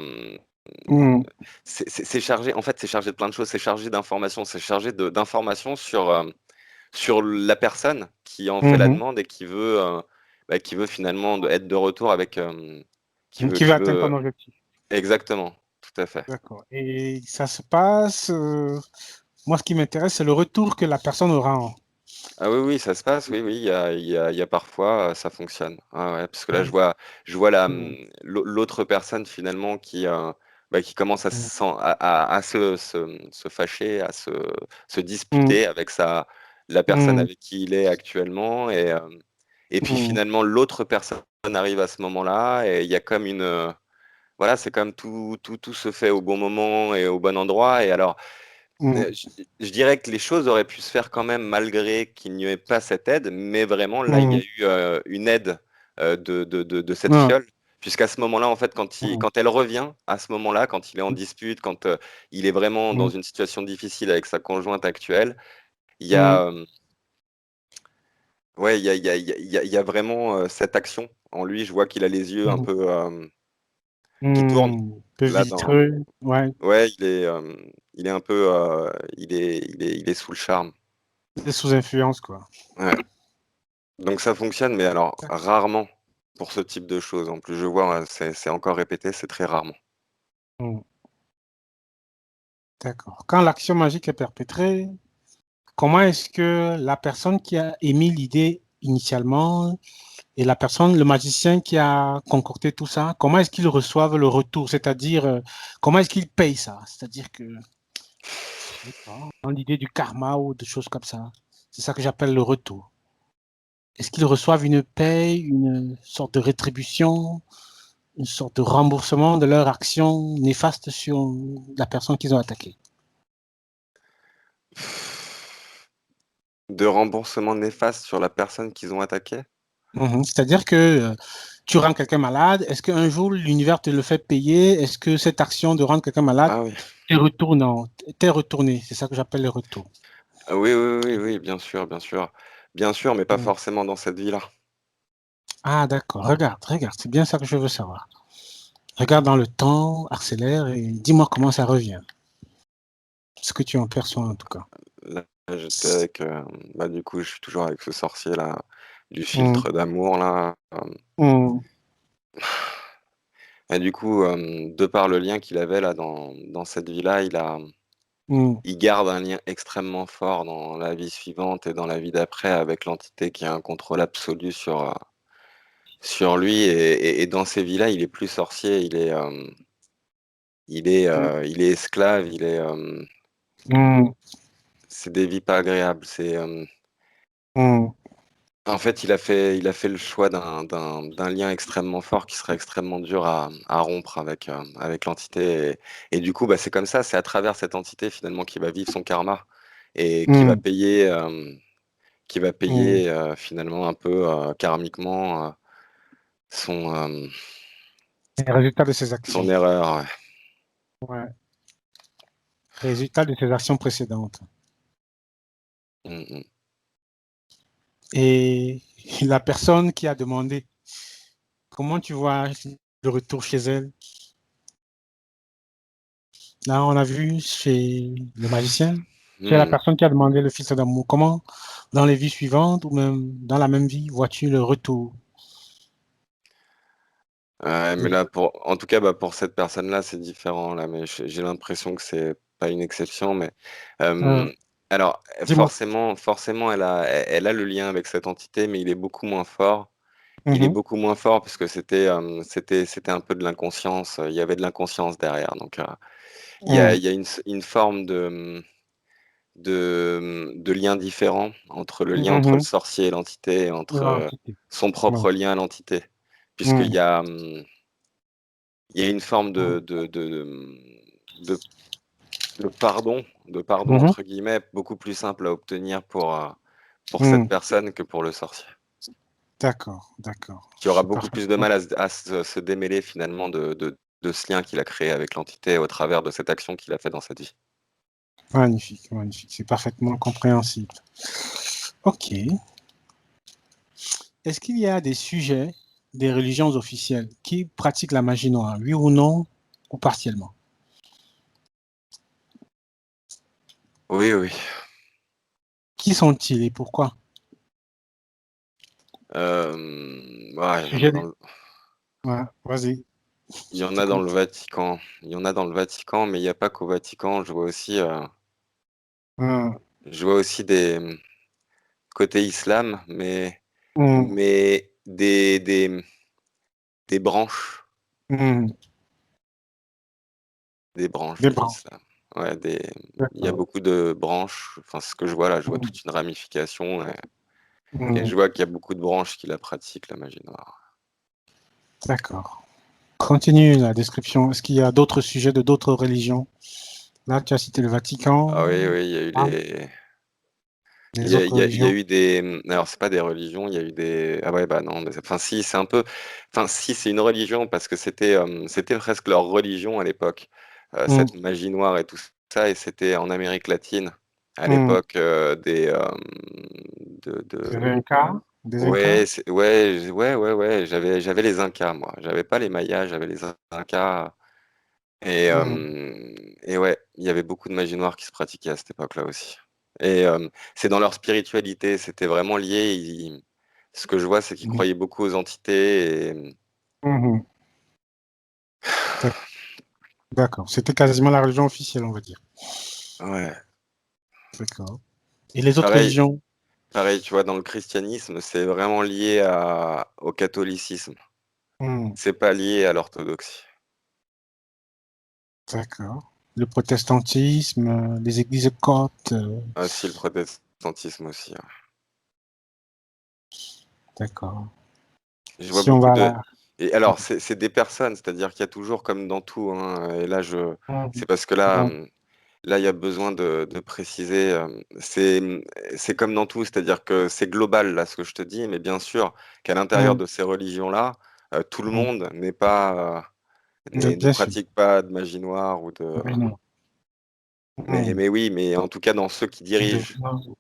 Mhm. c'est chargé, en fait, c'est chargé de plein de choses, c'est chargé d'informations, c'est chargé d'informations sur la personne qui en fait la Mhm. demande et qui veut finalement être de retour avec, Qui va atteindre ton objectif. exactement, tout à fait. D'accord. Et ça se passe, moi, ce qui m'intéresse, c'est le retour que la personne aura. Ah oui, oui, ça se passe, oui, oui, il y a parfois, ça fonctionne. Ah ouais, parce que là, Mhm. je vois Mhm. l'autre personne finalement qui commence à se fâcher, à se Mhm. disputer avec la personne mm, avec qui il est actuellement. Et puis mm, finalement, l'autre personne arrive à ce moment-là et il y a comme voilà, c'est comme tout se fait au bon moment et au bon endroit. Et alors, mm, je dirais que les choses auraient pu se faire quand même malgré qu'il n'y ait pas cette aide, mais vraiment là, il y a mm, eu une aide de cette mm, fiole, puisqu'à ce moment-là, en fait, mm, quand elle revient, à ce moment-là, quand il est en dispute, quand il est vraiment dans mm, une situation difficile avec sa conjointe actuelle, il y mm, a, ouais, il y a vraiment cette action en lui. Je vois qu'il a les yeux un mm, peu qui tournent mm. Peu là dans. vitreux, ouais, Ouais, il est un peu, il est sous le charme. c'est sous influence, quoi. Ouais. Donc ça fonctionne, mais alors rarement pour ce type de choses. En plus, je vois, c'est encore répété, c'est très rarement. Mm, d'accord. Quand l'action magique est perpétrée, comment est-ce que la personne qui a émis l'idée initialement et la personne, le magicien qui a concocté tout ça, comment est-ce qu'ils reçoivent le retour? C'est-à-dire, comment est-ce qu'ils payent ça? C'est-à-dire que, je sais pas, dans l'idée du karma ou de choses comme ça. C'est ça que j'appelle le retour. Est-ce qu'ils reçoivent une paye, une sorte de rétribution, une sorte de remboursement de leur action néfaste sur la personne qu'ils ont attaquée? De remboursement néfaste sur la personne qu'ils ont attaquée? Mhm. C'est-à-dire que tu rends quelqu'un malade, est-ce qu'un jour l'univers te le fait payer? Est-ce que cette action de rendre quelqu'un malade Ah oui. t'est retourné? C'est ça que j'appelle le retour. Ah oui, oui, oui, oui, bien sûr, bien sûr. Bien sûr, mais pas Mm. forcément dans cette vie-là. Ah, d'accord. Regarde, regarde, c'est bien ça que je veux savoir. Regarde dans le temps, accélère et dis-moi comment ça revient. Ce que tu en perçois en tout cas. Là, j'étais avec, bah, du coup, je suis toujours avec ce sorcier-là, du Mm. filtre d'amour là. Mm. Et du coup, de par le lien qu'il avait là dans cette vie-là, Mm. il garde un lien extrêmement fort dans la vie suivante et dans la vie d'après avec l'entité qui a un contrôle absolu sur lui. Et dans ces vies-là, il est plus sorcier, il est esclave, Mm. c'est des vies pas agréables. Mm. En fait, il a fait le choix d'un lien extrêmement fort qui serait extrêmement dur à rompre avec l'entité. Et du coup, bah, c'est comme ça, c'est à travers cette entité finalement qu'il va vivre son karma et Mm. qui va Mm. payer finalement un peu karmiquement son, Les résultats de ses son actions. erreur. Ouais. Ouais. Résultats de ses actions précédentes. Mm, mm. Et la personne qui a demandé, comment tu vois le retour chez elle? Là, on a vu chez le magicien, chez la Mm. personne qui a demandé le fils d'amour. Comment, dans les vies suivantes ou même dans la même vie, vois-tu le retour? Ouais, mais là, en tout cas, bah, pour cette personne-là, c'est différent là, mais j'ai l'impression que c'est pas une exception. Mais Euh, euh, alors, dis-moi. forcément, elle a le lien avec cette entité, mais il est beaucoup moins fort. Il est Mhm, beaucoup moins fort parce que c'était un peu de l'inconscience. Il y avait de l'inconscience derrière. Donc, mhm, il y a une forme de lien différent entre le lien entre le mhm. sorcier et l'entité, et entre L'entité. son Ouais. propre lien à l'entité, puisqu'Mhm, il y a une forme de, de pardon mhm, entre guillemets, beaucoup plus simple à obtenir pour cette mhm. personne que pour le sorcier, D'accord, d'accord. qui aura C'est beaucoup plus de mal parfaitement. à se démêler finalement de ce lien qu'il a créé avec l'entité au travers de cette action qu'il a fait dans sa vie. Magnifique, magnifique. C'est parfaitement compréhensible. OK. Est-ce qu'il y a des sujets des religions officielles qui pratiquent la magie noire, oui ou non, ou partiellement? Oui, oui. Qui sont-ils et pourquoi? Ouais, Sujet. Ouais, vas-y, il y je en a dans le t'écoute. Vatican. Il y en a dans le Vatican, mais il n'y a pas qu'au Vatican. Hum, Je vois aussi des côté islam, hum, mais des branches, hum. des branches Des de branches. l'islam. Ouais, il y a D'accord. beaucoup de branches. Enfin, c'est ce que je vois là, je vois toute une ramification et je Mhm. vois qu'il y a beaucoup de branches qui la pratiquent, la magie noire. D'accord. Continue la description. Est-ce qu'il y a d'autres sujets de d'autres religions? Là, tu as cité le Ah oui, Vatican. oui, il y a eu Ah, les. les autres Il y a religions. eu des. Alors, c'est pas des religions, il y a eu des. Ah ouais, bah non, mais enfin, si, c'est un peu. Enfin, si, c'est une religion parce que c'était presque leur religion à l'époque, Mhm. cette magie noire et tout ça, et c'était en Amérique latine, à Mhm. l'époque des. Des Incas. Des Incas. Ouais, ouais, j'avais les Incas, moi. J'avais pas les Mayas, j'avais les Incas. Et, Mhm. ouais, il y avait beaucoup de magie noire qui se pratiquait à cette époque-là aussi. Et c'est dans leur spiritualité, c'était vraiment lié. Ce que je vois, c'est qu'ils Mhm. croyaient beaucoup aux entités. Mhm. D'accord. C'était quasiment la religion officielle, on va dire. Ouais. D'accord. Et les autres Pareil, religions? pareil, tu vois, dans le christianisme, c'est vraiment lié au catholicisme. Mhm. C'est pas lié à l'orthodoxie. D'accord. Le protestantisme, les églises coptes. Aussi le protestantisme aussi, hein. D'accord. Je vois Si on beaucoup de. va. Et alors, c'est des personnes, c'est-à-dire qu'il y a toujours, comme dans tout, hein, et là, Mhm. c'est parce que là, Mhm. là, il y a besoin de préciser. C'est comme dans tout, c'est-à-dire que c'est global, là, ce que je te dis, mais bien sûr qu'à l'intérieur Mhm. de ces religions-là, tout le Mhm. monde n'est pas, ne Bien sûr. pratique pas de magie noire ou de. Oui, non. Mhm. Mais oui, mais en tout cas, dans ceux qui dirigent, Mhm.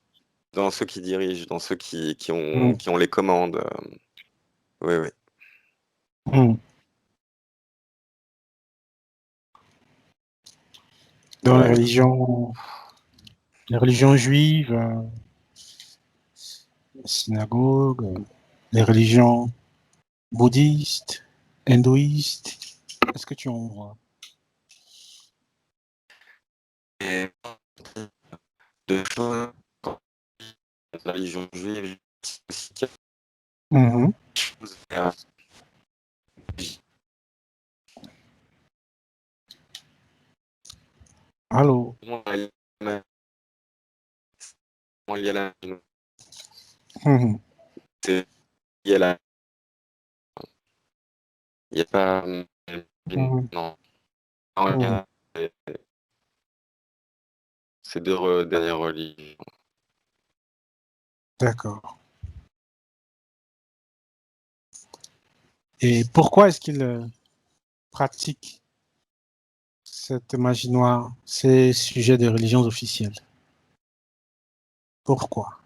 dans ceux Mhm. qui ont les commandes, oui, oui. Mhm. Dans Ouais. les religions juives, les synagogues, les religions bouddhistes, hindouistes. Est-ce que tu en vois? Et de choses, quand la religion juive, c'est aussi quelque Mhm. chose. Allô? Il y a la, Mhm. c'est- il y a la, il y a pas, Mhm. non, non, il y Mhm. a ces deux dernières religions. D'accord. Et pourquoi est-ce qu'ils pratiquent cette magie noire, ces sujets de religions officielles? Pourquoi?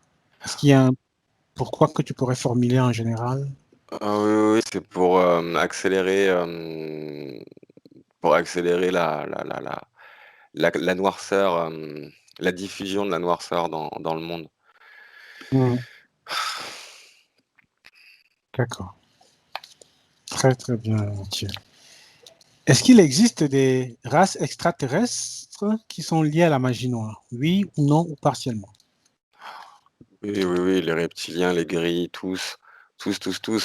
Est-ce qu'il y a un pourquoi que tu pourrais formuler en général? Ah oui, oui, oui, c'est pour accélérer la noirceur, la diffusion de la noirceur dans le monde. Mhm. D'accord. Très, très bien, Mathieu. Est-ce qu'il existe des races extraterrestres qui sont liées à la magie noire? Oui ou non ou partiellement? Oui, oui, oui, les reptiliens, les grilles, tous.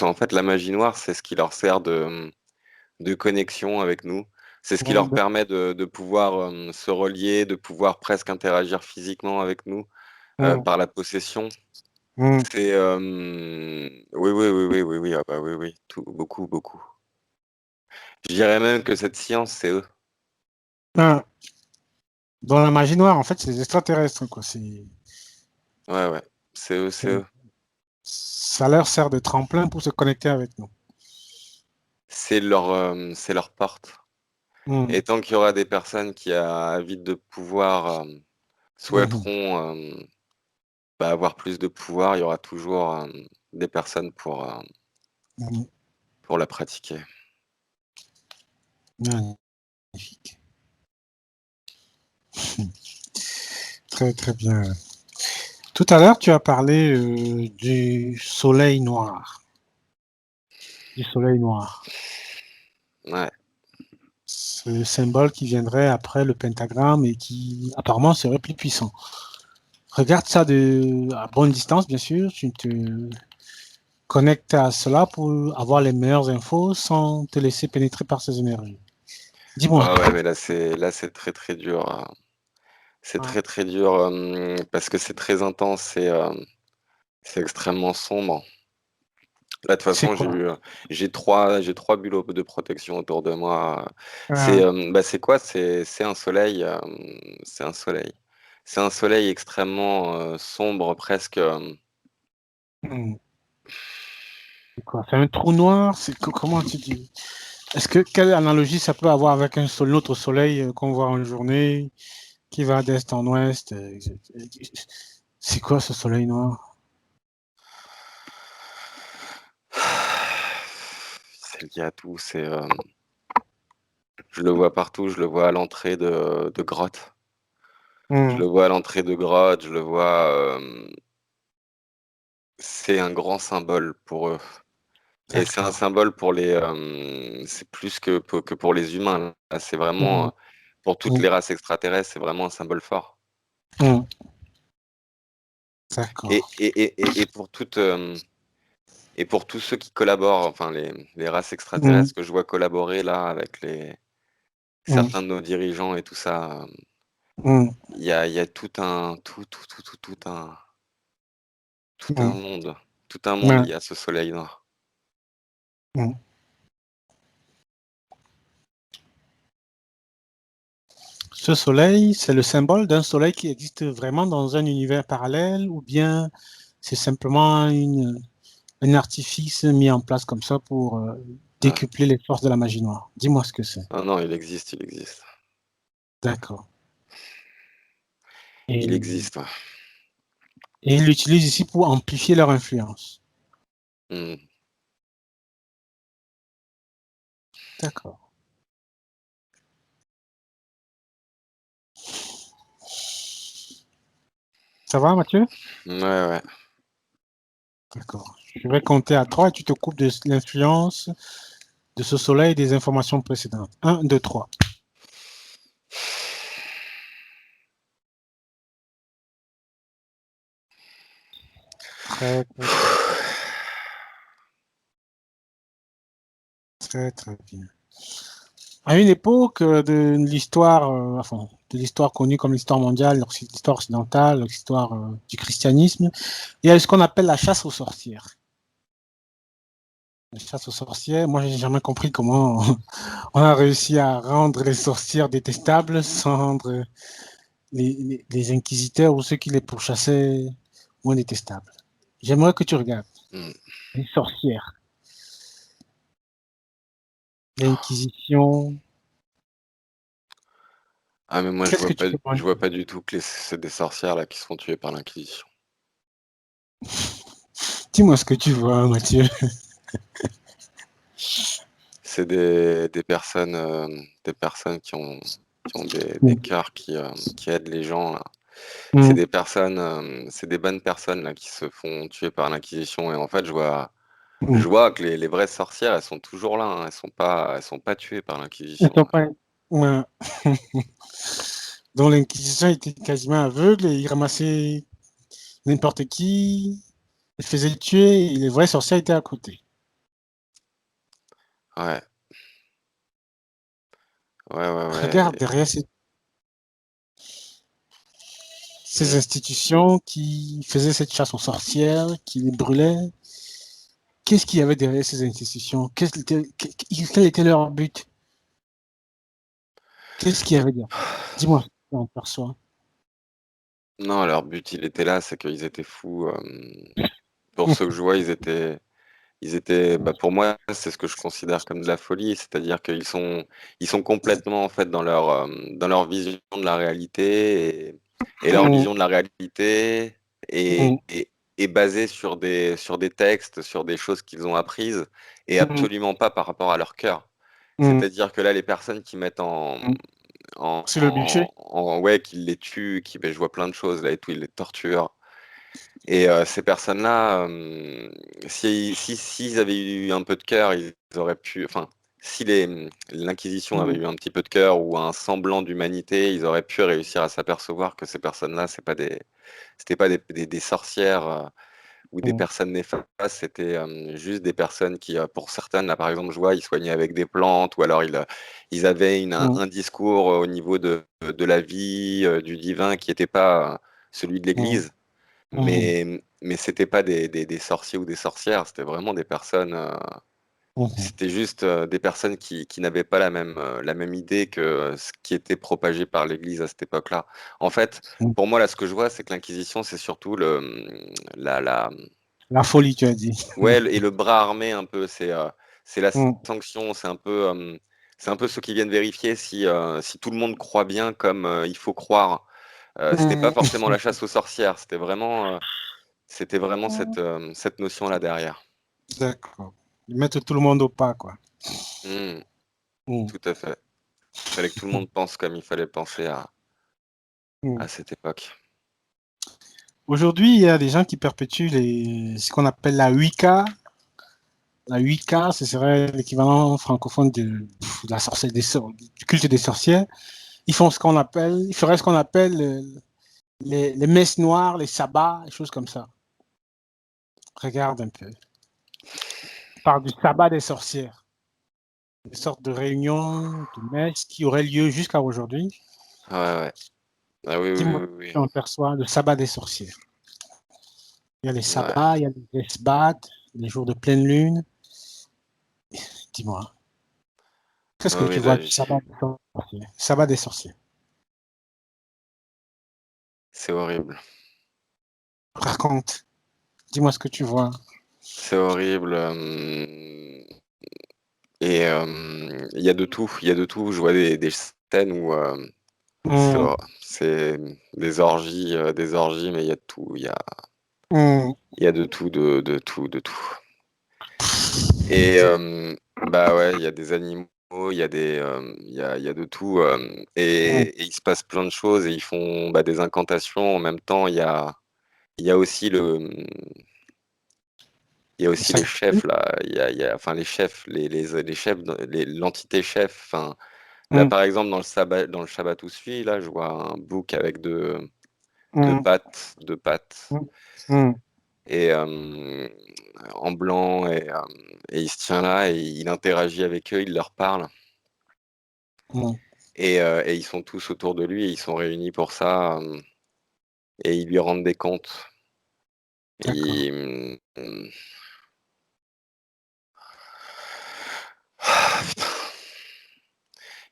En fait, la magie noire, c'est ce qui leur sert de connexion avec nous. C'est ce qui leur Mhm. permet de pouvoir se relier, de pouvoir presque interagir physiquement avec nous Mhm. par la possession. Mhm. C'est oui, oui, oui, oui, oui, oui, ah bah oui, oui, tout, beaucoup, beaucoup. Je dirais même que cette science, c'est eux. Ah, dans la magie noire, en fait, c'est les extraterrestres, quoi. Ouais, ouais, c'est eux. Ça leur sert de tremplin pour se connecter avec nous. C'est leur porte. Mhm. Et tant qu'il y aura des personnes qui avides de pouvoir Mhm. souhaiteront avoir plus de pouvoir, il y aura toujours des personnes Mhm. pour la pratiquer. Magnifique. Très, très bien. Tout à l'heure, tu as parlé du soleil noir. Du soleil noir. Ouais. Ce symbole qui viendrait après le pentagramme et qui apparemment serait plus puissant. Regarde ça à bonne distance, bien sûr. Tu te connectes à cela pour avoir les meilleures infos sans te laisser pénétrer par ces énergies. Dis-moi. Ah ouais, mais là c'est très très dur, hein. C'est Ouais. très très dur parce que c'est très intense et c'est extrêmement sombre. Là, de toute C'est façon, quoi? j'ai trois bulles de protection autour de moi. Ah, C'est quoi? C'est un soleil. C'est un soleil. C'est un soleil extrêmement sombre, presque. hmm, c'est quoi? C'est un trou noir? Comment tu dis? Quelle analogie ça peut avoir avec autre soleil qu'on voit en journée, qui va d'est en ouest? C'est quoi ce soleil noir? C'est lié à tout. Je le vois partout. Je le vois à l'entrée de grottes. Je Hmm, le vois à l'entrée de grottes. Je le vois. C'est un grand symbole pour eux. Et c'est un d'accord. symbole pour c'est plus que pour les humains. Là, c'est vraiment Hmm, pour toutes hmm, les races extraterrestres, c'est vraiment un symbole fort. hmm, Et, d'accord. et, et pour tous ceux qui collaborent, enfin les races Hmm, extraterrestres que je vois collaborer là avec hmm, certains de nos dirigeants et tout ça, hmm, il y a tout hmm, un monde ouais, lié à ce soleil noir. hmm. Ce soleil, c'est le symbole d'un soleil qui existe vraiment dans un univers parallèle ou bien c'est simplement un artifice mis en place comme ça pour Ah, décupler les forces de la magie noire? Dis-moi ce que c'est. non, non, il existe, il existe. D'accord. Il Et, existe. Ouais. et ils l'utilisent ici pour amplifier leur influence. Hmm. D'accord. Ça va, Mathieu? Ouais, ouais. D'accord. Je vais compter à 3 et tu te coupes de l'influence de ce soleil et des informations précédentes. Un, 2, 3. Très, très, très, très, très bien. À une époque de l'histoire, enfin, de l'histoire connue comme l'histoire mondiale, l'histoire occidentale, l'histoire du christianisme, il y a ce qu'on appelle la chasse aux sorcières. La chasse aux sorcières, moi, j'ai jamais compris comment on a réussi à rendre les sorcières détestables sans rendre les inquisiteurs ou ceux qui les pourchassaient moins détestables. J'aimerais que tu regardes. Hmm. Les sorcières, l'Inquisition. Ah, mais moi, Qu'est-ce que tu peux je penser? vois pas du tout que c'est des sorcières là qui se font tuer par l'Inquisition. Dis-moi ce que tu vois, Mathieu. C'est des personnes qui ont des cœurs qui aident les gens là. Mm, C'est des bonnes personnes là qui se font tuer par l'Inquisition. Et en fait, mm. je vois que les vraies sorcières, elles sont toujours là. Hein. Elles sont pas tuées par Ils l'Inquisition. sont pas. Ouais. Donc l'Inquisition était quasiment aveugle et il ramassait n'importe qui, il faisait tuer et les vrais sorciers étaient à côté. Ouais, ouais, ouais, Regarde ouais. derrière ces Mm. institutions qui faisaient cette chasse aux sorcières, qui les brûlaient. Qu'est-ce qu'il y avait derrière ces institutions? Quel était leur but? Qu'est-ce qu'il y avait derrière? Dis-moi ce que tu en perçois. Non, leur but, il était là, c'est qu'ils étaient fous. Pour ceux que je vois, bah, pour moi, c'est ce que je considère comme de la folie, c'est-à-dire ils sont complètement en fait dans leur vision de la réalité et leur Mm, vision de la réalité mm, est basée sur des textes, sur des choses qu'ils ont apprises et mm, absolument pas par rapport à leur cœur. mm, C'est-à-dire que là, les personnes qui mettent mm. C'est le bûcher. ouais, qui les tuent, ben, je vois plein de choses là et tout, ils les torturent. Et ces personnes-là, s'ils avaient eu un peu de cœur, ils auraient pu. Enfin, si l'Inquisition avait Mm, eu un petit peu de cœur ou un semblant d'humanité, ils auraient pu réussir à s'apercevoir que ces personnes-là, c'était pas des sorcières ou des personnes néfastes, c'était juste des personnes qui, pour certaines, là par exemple, je vois, ils soignaient avec des plantes, ou alors ils avaient un discours au niveau de la vie, du divin, qui n'était pas celui de l'Église, mais c'était pas des sorciers ou des sorcières, c'était vraiment des personnes. C'était juste des personnes qui n'avaient pas la même idée que ce qui était propagé par l'Église à cette époque-là. En fait, pour moi, là, ce que je vois, c'est que l'Inquisition, c'est surtout la, La folie, tu as dit. ouais, et le bras armé un peu. C'est la sanction, c'est un peu ceux qui viennent vérifier si tout le monde croit bien comme il faut croire. C'était pas forcément la chasse aux sorcières, c'était vraiment cette notion-là derrière. D'accord. Mettre tout le monde au pas, quoi. Hmm, tout à fait. Il fallait que tout le monde pense comme il fallait penser à cette époque. Aujourd'hui, il y a des gens qui perpétuent ce qu'on appelle la Wicca. La Wicca, ce serait l'équivalent francophone de la sorcière, du culte des sorcières. Ils feraient ce qu'on appelle les messes noires, les sabbats, des choses comme ça. Regarde un peu. On parle du sabbat des sorcières. Une sorte de réunion, de messe qui aurait lieu jusqu'à aujourd'hui. Ouais, ouais. Ah oui, oui, Dis-moi oui, si oui. tu en perçois le sabbat des sorcières. Il y a les Ouais. sabbats, il y a les esbats, les jours de pleine lune. Dis-moi, qu'est-ce que Ouais, tu oui, vois là, du sabbat des sorciers? Sabbat des sorciers. c'est horrible. Raconte. Dis-moi ce que tu vois. C'est horrible. Et il y a de tout. Il y a de tout. Je vois des scènes où c'est Hum, c'est des orgies, mais il y a de tout. hum, Il y a de tout, de tout, de tout. Et bah ouais, il y a des animaux, il y a de tout. hum. Et il se passe plein de choses et ils font bah, des incantations. En même temps, il y a aussi il y a Le aussi les chefs sacrifice. là. Enfin les chefs, les chefs, l'entité chef. Enfin, là, Hum, par exemple, dans le Shabbat où suit, là, je vois un bouc avec hum, deux pattes, hum, hum, et en blanc, et il se tient là et il interagit avec eux, il leur parle. hum. Et ils sont tous autour de lui, et ils sont réunis pour ça, et ils lui rendent des comptes. D'accord. Et, putain.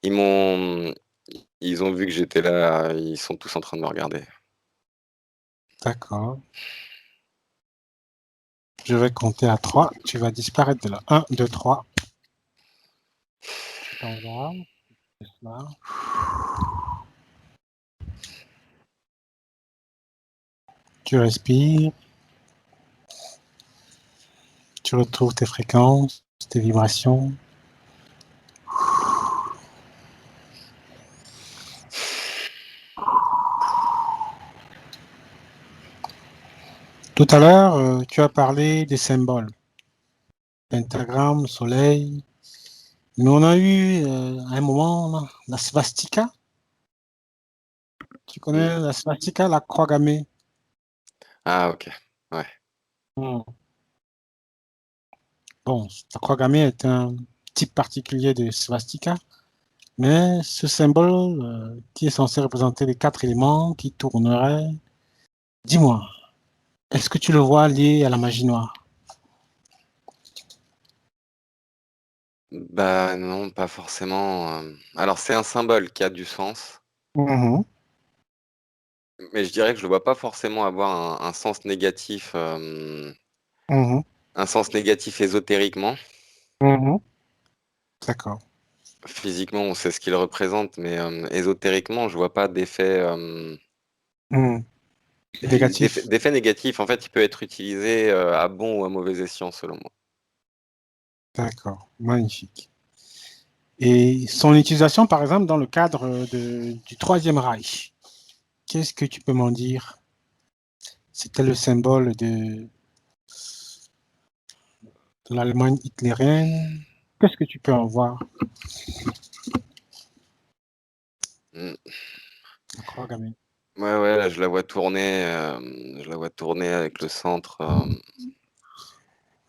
Ils m'ont, ils ont vu que j'étais là, ils sont tous en train de me regarder. D'accord. Je vais compter à 3. Tu vas disparaître de là. 1, 2, 3. Tu t'en vas. Là. Tu respires. Tu retrouves tes fréquences, tes vibrations. Tout à l'heure, tu as parlé des symboles. Pentagramme, soleil. Mais on a eu à un moment là, la swastika. Tu Hmm. connais la swastika, la croix gammée. Ah, ok. Ouais. Hmm. Bon, la croix gammée est un type particulier de swastika, mais ce symbole qui est censé représenter les 4 éléments qui tourneraient. Dis-moi, est-ce que tu le vois lié à la magie noire? Bah non, pas forcément. Alors c'est un symbole qui a du sens, Mhm, mais je dirais que je le vois pas forcément avoir mhm, un sens négatif ésotériquement. mhm. D'accord. Physiquement, on sait ce qu'il représente, mais ésotériquement, je vois pas Mhm. Négatif. d'effet négatif. En fait, il peut être utilisé à bon ou à mauvais escient, selon moi. D'accord. Magnifique. Et son utilisation, par exemple, dans le cadre du Troisième Reich, qu'est-ce que tu peux m'en dire? C'était le symbole de l'Allemagne hitlérienne. Qu'est-ce que tu peux en voir? Mm. La croix gammée. Ouais, là, je la vois tourner, avec le centre,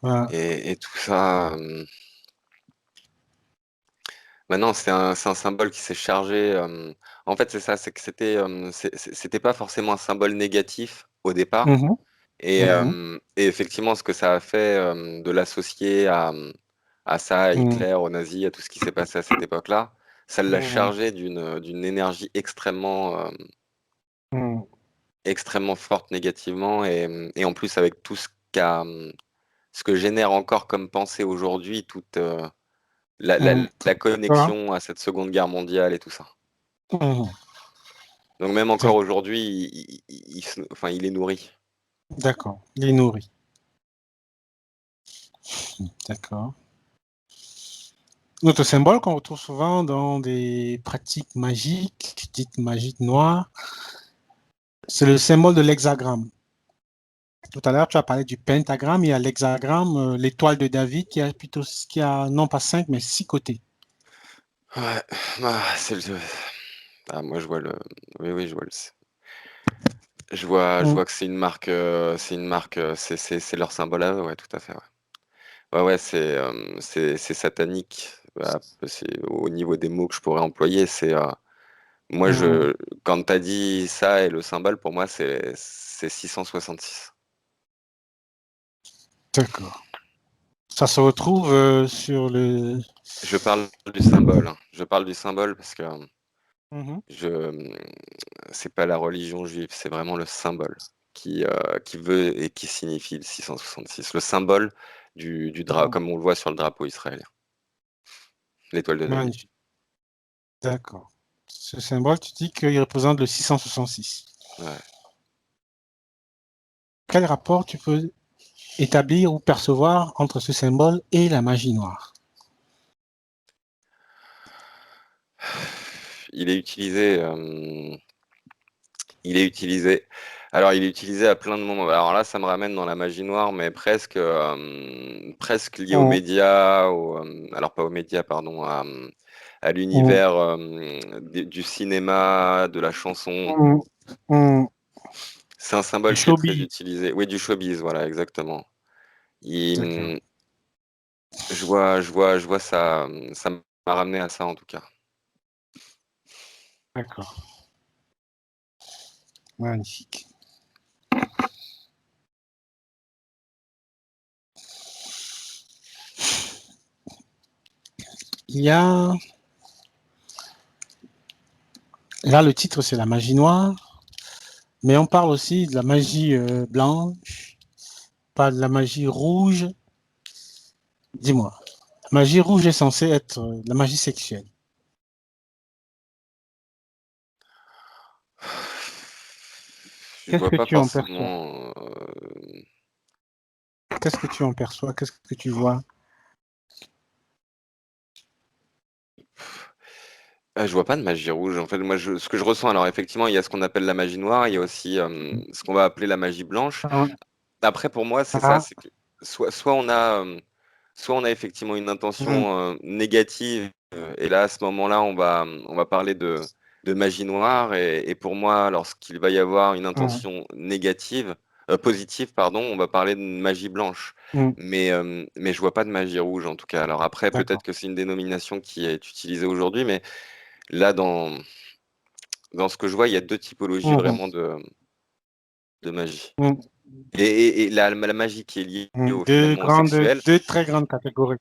Voilà. et tout ça. Maintenant, c'est un symbole qui s'est chargé. En fait, c'est ça, c'est que c'était pas forcément un symbole négatif au départ. Mhm, mhm, Et effectivement, ce que ça a fait, de l'associer à ça, à mhm, Hitler, aux nazis, à tout ce qui s'est passé à cette époque-là, ça l'a mhm, chargé d'une énergie mhm, extrêmement forte négativement. Et en plus, avec tout ce que génère encore comme pensée aujourd'hui, toute mhm. la Voilà. connexion à cette Seconde Guerre mondiale et tout ça. Mhm. Donc même encore D'accord. aujourd'hui, enfin, il est nourri. D'accord. Il est nourri. D'accord. Notre symbole qu'on retrouve souvent dans des pratiques magiques, dites magiques noires, c'est le symbole de l'hexagramme. Tout à l'heure, tu as parlé du pentagramme, il y a l'hexagramme, l'étoile de David qui a non pas cinq, mais six côtés. Ouais, moi je vois oui, je vois je Mm, vois que c'est leur symbole à eux, ouais, tout à fait, ouais. Ouais, c'est satanique. C'est au niveau des mots que je pourrais employer, moi mm, quand t'as dit ça et le symbole, pour moi c'est 666. d'accord. Ça se retrouve sur le... Je parle du symbole, hein. Je parle du symbole parce que Mhm. je c'est pas la religion juive, c'est vraiment le symbole qui veut et qui signifie le 666. Le symbole du drapeau, Mhm. comme on le voit sur le drapeau israélien, l'étoile de David. Magnifique. D'accord. Ce symbole, tu dis qu'il représente le 666. Ouais. Quel rapport tu peux établir ou percevoir entre ce symbole et la magie noire? Il est utilisé, il est utilisé. Alors, il est utilisé à plein de moments. Alors là, ça me ramène dans la magie noire, mais presque lié aux Mm, médias, alors pas aux médias, pardon, à mm, l'univers, du cinéma, de la chanson. mm, mm. C'est un Du symbole qui est très showbiz. utilisé. Oui, du showbiz, voilà, exactement. D'accord. Il, je vois ça. Ça m'a ramené à ça en tout cas. D'accord. Magnifique. Il y a, là, le titre, c'est la magie noire, mais on parle aussi de la magie blanche, pas de la magie rouge. Dis-moi, la magie rouge est censée être la magie sexuelle. Je Qu'est-ce vois que pas tu en perçois? forcément. Qu'est-ce que tu en perçois? Qu'est-ce que tu vois? Je vois pas de magie rouge. En fait, moi, ce que je ressens, alors effectivement, il y a ce qu'on appelle la magie noire, il y a aussi, ce qu'on va appeler la magie blanche. Ah, Après, pour moi, c'est ça, ah, c'est que soit on a effectivement une hum, intention, négative, et là, à ce moment-là, on va parler de magie noire, et pour moi, lorsqu'il va y avoir une hum, intention négative, positive, pardon, on va parler de magie blanche. hum. Mais je vois pas de magie rouge, en tout cas. Alors après, peut-être D'accord. que c'est une dénomination qui est utilisée aujourd'hui, mais là, dans ce que je vois, il y a deux typologies Hum, vraiment de magie. hum, Et la magie qui est liée finalement au sexuel, deux très grandes catégories.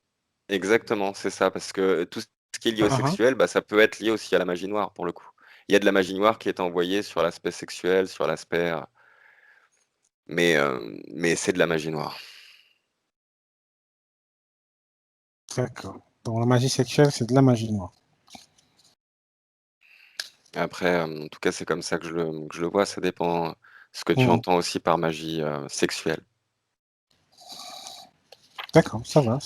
exactement, c'est ça, parce que tout ce qui est lié au Ah, sexuel, bah, ça peut être lié aussi à la magie noire, pour le coup. Il y a de la magie noire qui est envoyée sur l'aspect sexuel, sur l'aspect, mais c'est de la magie noire. d'accord. Donc la magie sexuelle, c'est de la magie noire. Après, en tout cas, c'est comme ça que je le vois, ça dépend ce que tu Hum. entends aussi par magie, sexuelle. D'accord, ça va.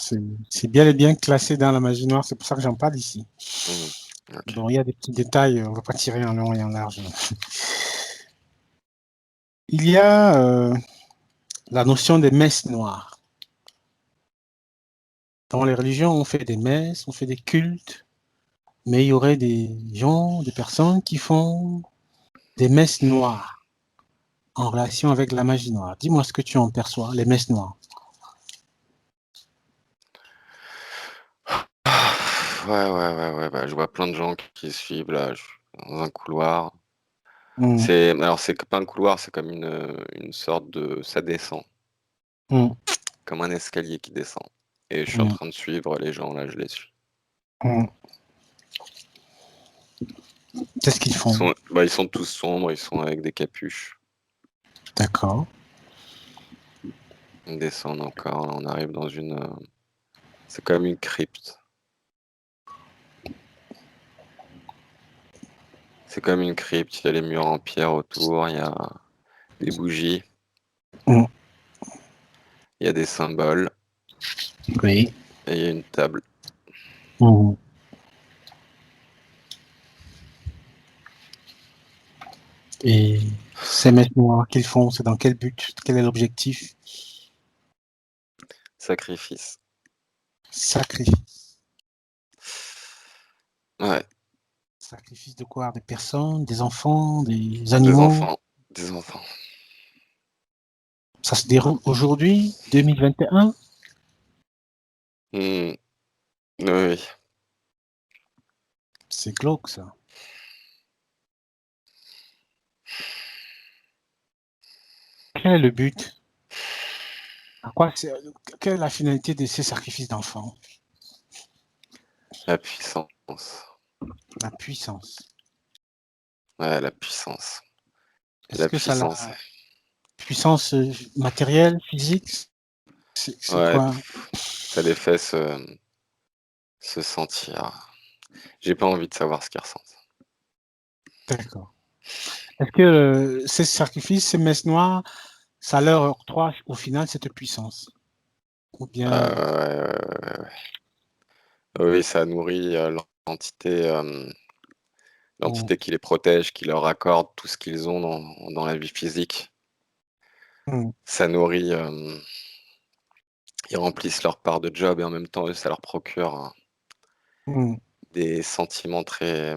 C'est bien et bien classé dans la magie noire. C'est pour ça que j'en parle ici. Mhm. Ok. Bon, il y a des petits détails, on ne va pas tirer en long et en large. Il y a la notion des messes noires. Dans les religions, on fait des messes, on fait des cultes, mais il y aurait des gens, des personnes qui font des messes noires en relation avec la magie noire. Dis-moi ce que tu en perçois, les messes noires. Ouais, bah, je vois plein de gens qui suivent là, dans un couloir. Mm, Alors c'est pas un couloir, c'est comme une sorte de, ça descend, mm, comme un escalier qui descend. Et je suis en mm, train de suivre les gens là, je les suis. mm. Qu'est-ce qu'ils font? Ils sont tous sombres, ils sont avec des capuches. D'accord. Ils descendent encore, on arrive dans c'est comme une crypte. C'est comme une crypte, il y a les murs en pierre autour, il y a des bougies, Mm, il y a des symboles oui. et il y a une table. Mm. Et ces messes noires qu'ils font, c'est dans quel but? Quel est l'objectif? Sacrifice. Sacrifice. Ouais, Sacrifice de quoi? Des personnes, des enfants, des des animaux? enfants. Des enfants. Ça se déroule aujourd'hui, 2021? Hmm, oui. C'est glauque, ça. Quel est le but? Quelle est la finalité de ces sacrifices d'enfants? La puissance. La puissance. Ouais, la puissance. Est-ce La que ça a puissance. la puissance matérielle, physique? C'est Ouais, quoi? ça les fait se sentir. J'ai pas envie de savoir ce qu'ils ressentent. D'accord. Est-ce que ces sacrifices, ces messes noires, ça leur octroie au final cette puissance? Ou bien, Ouais. Oui, ça nourrit on- l'entité qui les protège, qui leur accorde tout ce qu'ils ont dans la vie physique. on- Ça nourrit, ils remplissent leur part de job et en même temps, eux, ça leur procure on- des sentiments très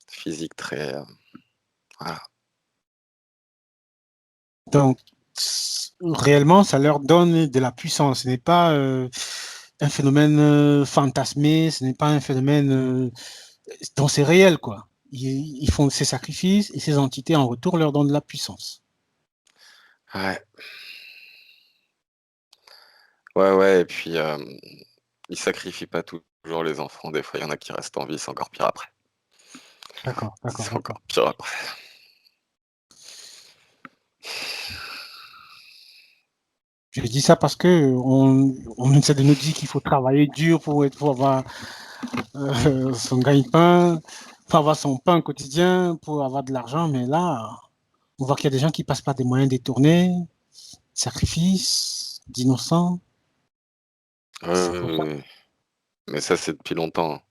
physiques, très. Voilà. donc, réellement, ça leur donne de la puissance. Ce n'est pas un phénomène fantasmé, ce n'est pas un phénomène dont c'est réel, quoi. Ils font ces sacrifices et ces entités en retour leur donnent de la puissance. Ouais, ouais. Et puis, ils sacrifient pas toujours les enfants. Des fois, il y en a qui restent en vie, c'est encore pire après. D'accord, d'accord, C'est d'accord. encore pire après. Je dis ça parce que on essaie de nous dire qu'il faut travailler dur pour avoir son gagne-pain, pour avoir son pain quotidien, pour avoir de l'argent, mais là, on voit qu'il y a des gens qui passent par des moyens détournés, sacrifices, d'innocents. C'est pour ça. Ouais. Mais ça, c'est depuis longtemps.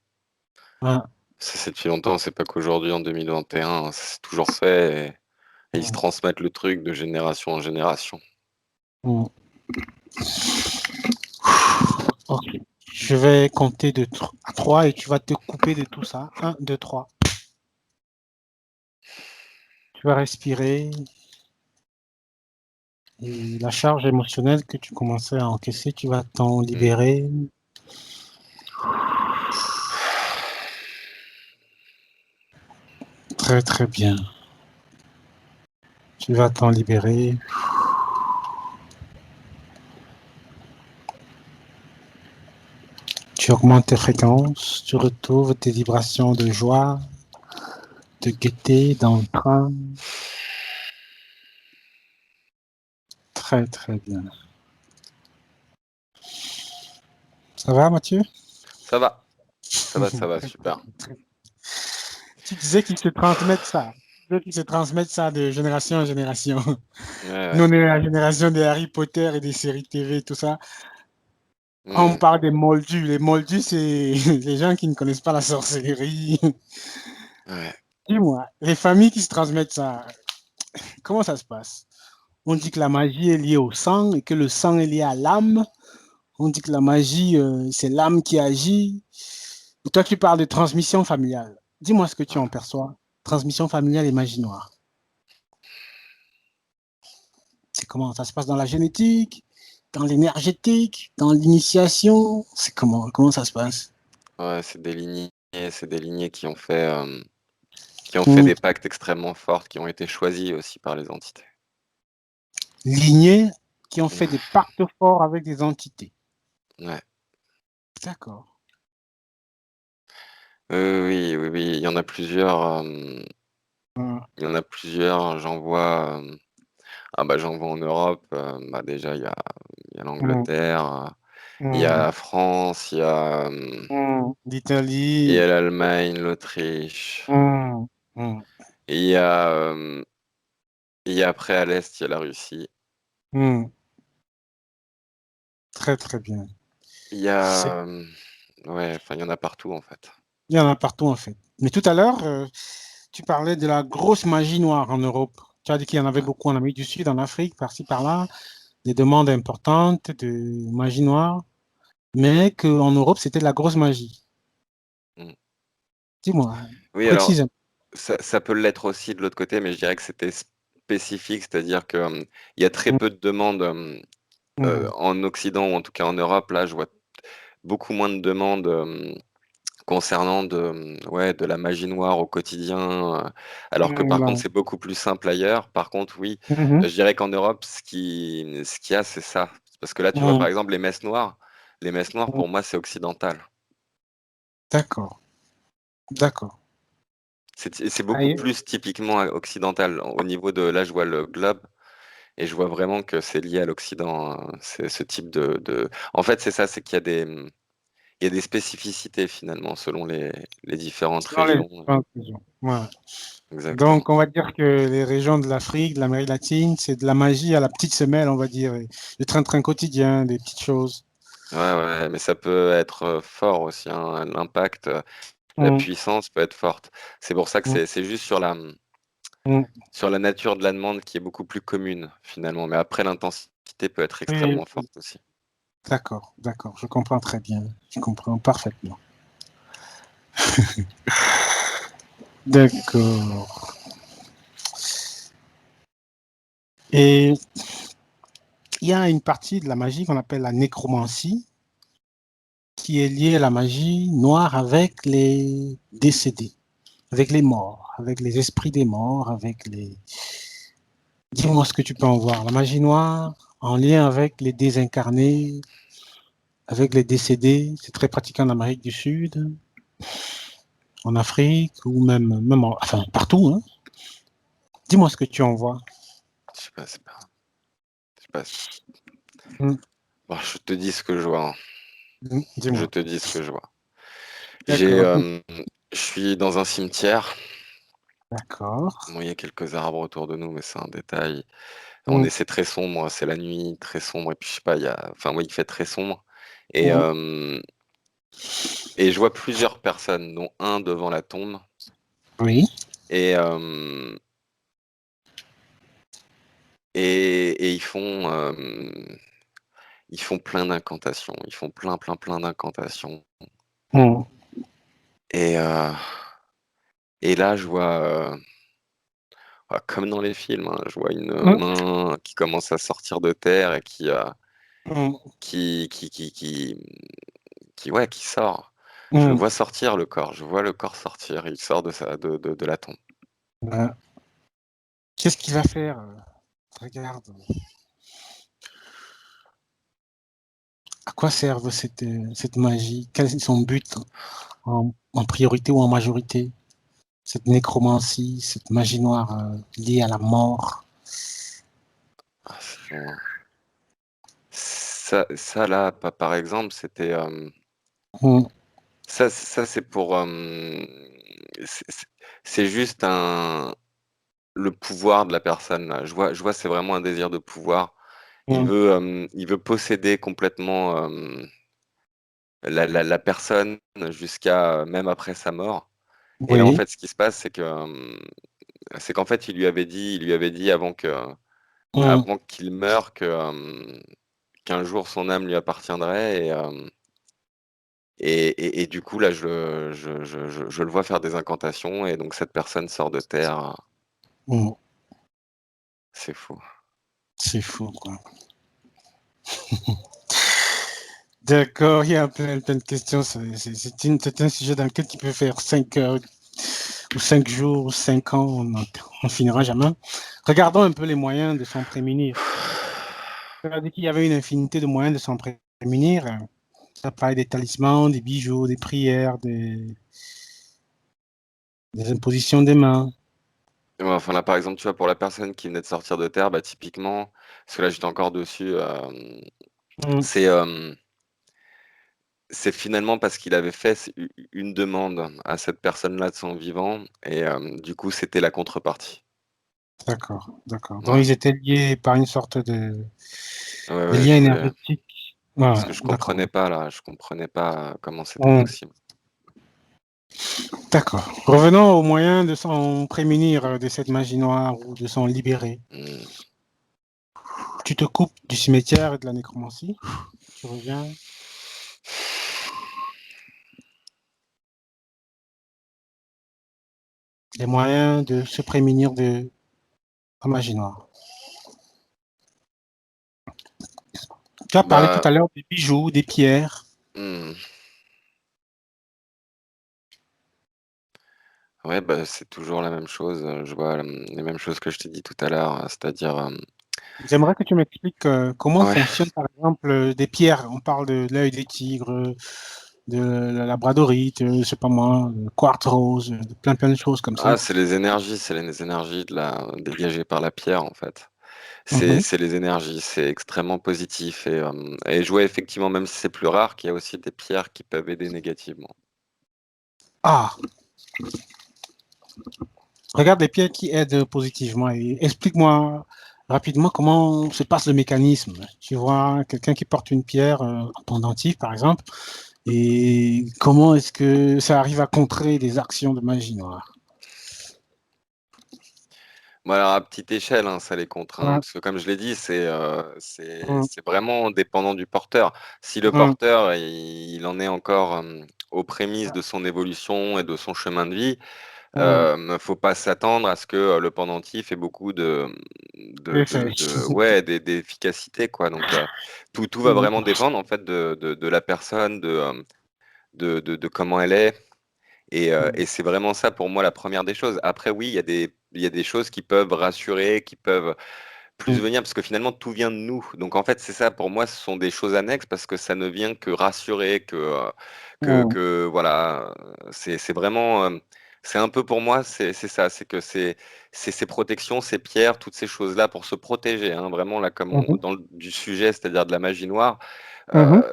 Hein. Ça, c'est depuis longtemps. C'est pas qu'aujourd'hui, en 2021. Ça s'est toujours fait. Et ils se Mm, transmettent le truc de génération en génération. mm. Ok. Je vais compter à 3 et tu vas te couper de tout ça. Un, 2, 3. Tu vas respirer et la charge émotionnelle que tu commençais à encaisser, tu vas t'en Mm. libérer. Très, très bien. Tu vas t'en libérer. Tu augmentes tes fréquences, tu retrouves tes vibrations de joie, de gaieté, d'entrain. Très, très bien. Ça va, Mathieu? Ça va. Ça va, super. Tu disais qu'ils se transmettent ça. Qu'ils se transmettent ça de génération en génération. Nous, Ouais. on est la génération des Harry Potter et des séries TV, tout ça. On Mm. parle des moldus. Les moldus, c'est les gens qui ne connaissent pas la sorcellerie. Ouais. Dis-moi, les familles qui se transmettent ça, comment ça se passe? On dit que la magie est liée au sang et que le sang est lié à l'âme. On dit que la magie, c'est l'âme qui agit. Et toi, tu parles de transmission familiale. Dis-moi ce que tu en perçois. transmission familiale et magie noire? C'est comment? Ça se passe dans la génétique, dans l'énergétique, dans l'initiation? C'est comment ça se passe? Ouais, c'est des lignées qui ont fait Hmm. des pactes extrêmement forts, qui ont été choisis aussi par les entités. Lignées qui ont fait des pactes forts avec des entités. Ouais. D'accord. Oui, oui, oui, il y en a plusieurs. Hmm. Il y en a plusieurs. J'en vois. J'en vois en Europe. Déjà, il y a Hmm. l'Angleterre, il y a Hmm. la France, il y L'Italie. a l'Allemagne, l'Autriche. Hmm. Hmm. Et il y a après à l'est, il y a la Russie. Hmm. Très, très bien. Il y C'est- a, ouais, enfin, il y en a partout en fait. Il y en a partout, en fait. Mais tout à l'heure, tu parlais de la grosse magie noire en Europe. Tu as dit qu'il y en avait Ouais. beaucoup en Amérique du Sud, en Afrique, par-ci, par-là, des demandes importantes de magie noire, mais qu'en Europe, c'était de la grosse magie. Mm. Dis-moi, Oui, alors précise. ça peut l'être aussi de l'autre côté, mais je dirais que c'était spécifique, c'est-à-dire que il y a très peu de demandes Mhm. en Occident ou en tout cas en Europe. Là, je vois beaucoup moins de demandes concernant ouais, de la magie noire au quotidien, alors que par contre Voilà. c'est beaucoup plus simple ailleurs. Par contre, oui, Mhm. je dirais qu'en Europe, ce qu'il y a, c'est ça. Parce que là, tu vois, par Mhm. exemple, les messes noires, pour moi, c'est occidental. D'accord, d'accord. C'est beaucoup Aïe. plus typiquement occidental. Au niveau de, là, je vois le globe et je vois vraiment que c'est lié à l'Occident, hein. C'est ce type En fait, c'est ça, c'est qu'il y a des spécificités finalement selon les différentes Selon les régions. différentes régions. Voilà. Exactement. Donc, on va dire que les régions de l'Afrique, de l'Amérique latine, c'est de la magie à la petite semelle, on va dire, et le train-train quotidien, des petites choses. Ouais, ouais, mais ça peut être fort aussi, hein. L'impact, la Mm, puissance peut être forte. C'est pour ça que mm, c'est juste sur la, mm. sur la nature de la demande qui est beaucoup plus commune finalement. Mais après, l'intensité peut être Oui, extrêmement oui. forte aussi. D'accord, d'accord, je comprends très bien, je comprends parfaitement. D'accord. Et il y a une partie de la magie qu'on appelle la nécromancie, qui est liée à la magie noire avec les décédés, avec les morts, avec les esprits des morts, avec les... Dis-moi ce que tu peux en voir. La magie noire en lien avec les désincarnés, avec les décédés, c'est très pratiqué en Amérique du Sud, en Afrique, ou enfin, partout, hein. Dis-moi ce que tu en vois. Je sais pas, je sais pas. Mm, Bon, je te dis ce que je vois, hein. Je dis-moi. te dis ce que je vois. J'ai, D'accord, je suis dans un cimetière. d'accord. Bon, il y a quelques arbres autour de nous, mais c'est un détail. Mm, C'est très sombre, c'est la nuit, très sombre. Et puis je sais pas, enfin oui, il fait très sombre. Et, mm. et je vois plusieurs personnes, dont un devant la tombe. Oui. Et, et ils font plein d'incantations. Ils font plein, plein, plein d'incantations. Mm, Et, et là, je vois, comme dans les films, hein, je vois une mm, main qui commence à sortir de terre et mm, ouais, qui sort. Je le mm. vois sortir le corps. Je vois le corps sortir. Il sort de la tombe. Ouais. Qu'est-ce qu'il va faire? Regarde. À quoi servent cette magie? Quel est son but en priorité ou en majorité? Cette nécromancie, cette magie noire liée à la mort. Ah, ça là, par exemple, c'était. Mm, Ça, c'est pour. C'est juste le pouvoir de la personne là. Je vois, c'est vraiment un désir de pouvoir. mm. Il veut posséder complètement la personne jusqu'à même après sa mort. Et là, en Oui. fait, ce qui se passe, c'est qu'en fait, il lui avait dit Mm, avant qu'il meure qu'un jour son âme lui appartiendrait. Et du coup, là, je le vois faire des incantations et donc cette personne sort de terre. Mmh. C'est fou. C'est fou, quoi. D'accord, il y a plein de questions. C'est un sujet dans lequel tu peux faire 5 heures ou 5 jours ou 5 ans, on finira jamais. Regardons un peu les moyens de s'en prémunir. Tu as dit qu'il y avait une infinité de moyens de s'en prémunir. Ça parle des talismans, des bijoux, des prières, des impositions des mains. Ouais, enfin là, par exemple, tu vois, pour la personne qui venait de sortir de terre, bah, typiquement, parce que là, j'étais encore dessus, Mmh, c'est c'est finalement parce qu'il avait fait une demande à cette personne-là de son vivant, et du coup, c'était la contrepartie. d'accord, d'accord. Donc, Ouais, ils étaient liés par une sorte ouais, de ouais, lien énergétique. Ouais, parce que je d'accord. comprenais pas là, je comprenais pas comment c'était Mmh, possible. d'accord. Revenons aux moyens de s'en prémunir de cette magie noire ou de s'en libérer. Hmm. Tu te coupes du cimetière et de la nécromancie. Tu reviens. Les moyens de se prémunir de la magie noire. Tu as parlé tout Bah, à l'heure des bijoux, des pierres. hmm. Ouais, bah, c'est toujours la même chose. Je vois les mêmes choses que je t'ai dit tout à l'heure, c'est-à-dire, J'aimerais que tu m'expliques comment ouais. fonctionnent, par exemple, des pierres. On parle de l'œil des tigres, de la labradorite, je sais pas moi, quartz rose, de plein de choses comme ça. Ah, c'est les énergies dégagées par la pierre, en fait. Mhm. C'est les énergies, c'est extrêmement positif et je vois effectivement, même si c'est plus rare, qu'il y a aussi des pierres qui peuvent aider négativement. Ah, regarde les pierres qui aident positivement et explique-moi rapidement comment se passe le mécanisme. Tu vois quelqu'un qui porte une pierre en pendentif, par exemple, et comment est-ce que ça arrive à contrer des actions de magie noire? Bon, alors à petite échelle, hein, ça les contraint, Hum, parce que comme je l'ai dit, hum, c'est vraiment dépendant du porteur. Si le hum, porteur, il en est encore aux prémices de son évolution et de son chemin de vie, hum. faut pas s'attendre à ce que le pendentif ait beaucoup Effet. ouais, d'efficacité, quoi. Donc tout va vraiment dépendre en fait de la personne, de comment elle est. Et c'est vraiment ça pour moi la première des choses. Après, oui, il y a des choses qui peuvent rassurer, qui peuvent plus venir, parce que finalement, tout vient de nous. Donc en fait, c'est ça, pour moi, ce sont des choses annexes, parce que ça ne vient que rassurer, voilà, c'est vraiment, c'est un peu pour moi, c'est ça, c'est que c'est ces protections, ces pierres, toutes ces choses-là pour se protéger, hein, vraiment, là, comme dans du sujet, c'est-à-dire de la magie noire.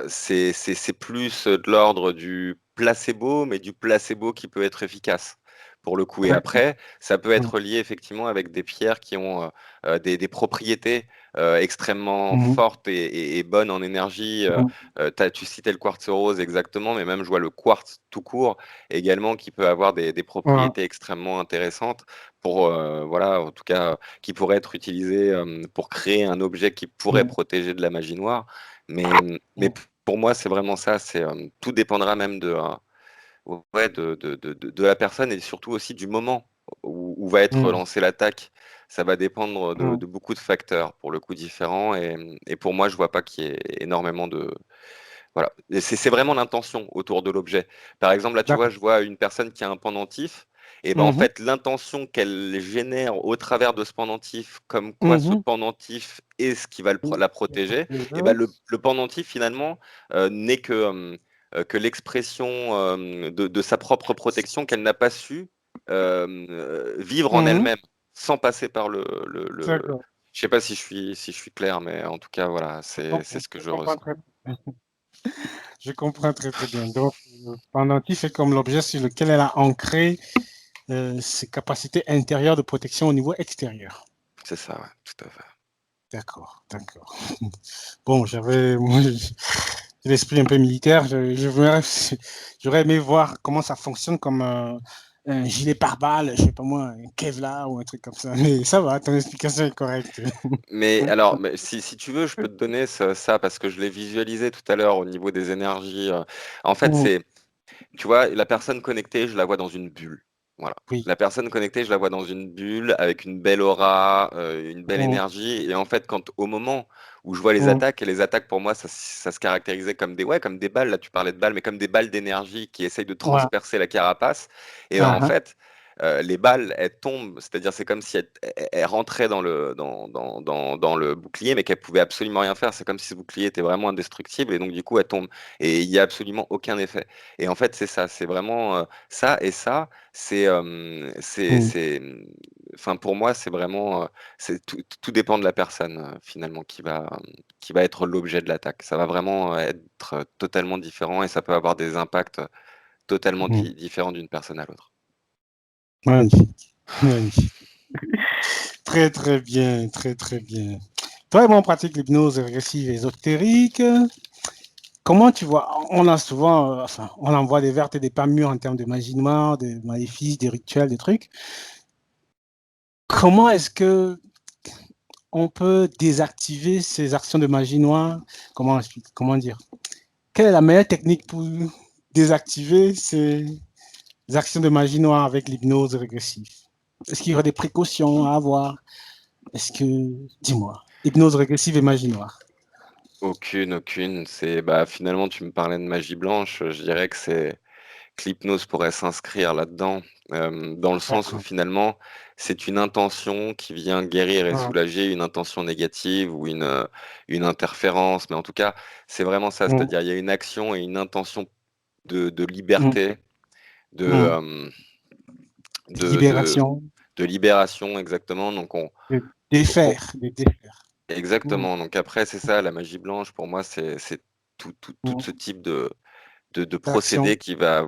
C'est plus de l'ordre du placebo, mais du placebo qui peut être efficace pour le coup. Et après, ça peut être lié effectivement avec des pierres qui ont des propriétés extrêmement fortes et bonnes en énergie. Tu citais le quartz rose exactement, mais même je vois le quartz tout court également qui peut avoir des propriétés extrêmement intéressantes pour, voilà, en tout cas, qui pourrait être utilisé pour créer un objet qui pourrait protéger de la magie noire. Mais pour moi, c'est vraiment ça. Tout dépendra même ouais, de la personne et surtout aussi du moment où va être lancée l'attaque. Ça va dépendre de beaucoup de facteurs, pour le coup, différents. Et pour moi, je vois pas qu'il y ait énormément de... Voilà. Et c'est vraiment l'intention autour de l'objet. Par exemple, là, tu vois, D'accord. je vois une personne qui a un pendentif. Et ben en Mhm, fait, l'intention qu'elle génère au travers de ce pendentif, comme quoi ce mhm. pendentif est ce qui va la protéger, et ben le pendentif finalement n'est que l'expression de sa propre protection qu'elle n'a pas su vivre en Mhm. elle-même, sans passer par D'accord. Je sais pas si je suis clair, mais en tout cas, voilà, c'est ce que Je je comprends ressens. très bien. Je comprends très bien. Donc, le pendentif est comme l'objet sur lequel elle a ancré ses capacités intérieures de protection au niveau extérieur. C'est ça, ouais, tout à fait. D'accord, d'accord. Bon, moi, j'ai l'esprit un peu militaire. J'aurais aimé voir comment ça fonctionne comme un gilet pare-balles, je sais pas moi, un Kevlar ou un truc comme ça. Mais ça va, ton explication est correcte. Mais alors, si tu veux, je peux te donner ça parce que je l'ai visualisé tout à l'heure au niveau des énergies. En fait, Mm, tu vois, la personne connectée, je la vois dans une bulle. Voilà. oui. La personne connectée, je la vois dans une bulle avec une belle aura, une belle Mm, énergie. Et en fait, au moment où je vois les mm, attaques, et les attaques pour moi, ça se caractérisait comme comme des balles. Là, tu parlais de balles, mais comme des balles d'énergie qui essayent de ouais. transpercer la carapace. Et ben, en Ah, fait, les balles, elles tombent. C'est-à-dire, c'est comme si elles rentraient dans le bouclier, mais qu'elles pouvaient absolument rien faire. C'est comme si ce bouclier était vraiment indestructible. Et donc, du coup, elles tombent. Et il n'y a absolument aucun effet. Et en fait, c'est ça. C'est vraiment ça et ça. mm, Enfin, pour moi, c'est vraiment, tout dépend de la personne finalement qui va être l'objet de l'attaque. Ça va vraiment être totalement différent et ça peut avoir des impacts totalement mm. différents d'une personne à l'autre. Magnifique. Magnifique. Très, très bien. Très, très bien. Toi et moi, on pratique l'hypnose régressive ésotérique. Comment tu vois? On a souvent, enfin, on envoie des vertes et des pas mûres en termes de magie noire, de maléfices, des rituels, des trucs. Comment est-ce que on peut désactiver ces actions de magie noire? Comment dire? Quelle est la meilleure technique pour désactiver ces actions de magie noire avec l'hypnose régressive? Est-ce qu'il y aurait des précautions à avoir? Est-ce que, dis-moi, hypnose régressive et magie noire. Aucune. Bah, finalement, tu me parlais de magie blanche. Je dirais que l'hypnose pourrait s'inscrire là-dedans, dans le sens où D'accord. finalement, c'est une intention qui vient guérir et Hum, soulager une intention négative ou une interférence. Mais en tout cas, c'est vraiment ça. hum, C'est-à-dire, il y a une action et une intention de hum, liberté, de, hum. euh, de, de, Libération, de libération, exactement. Donc, de on- défaire, de défaire. Hum, exactement. Donc après, c'est ça, la magie blanche, pour moi, c'est tout hum. ce type de D'action. procédé qui va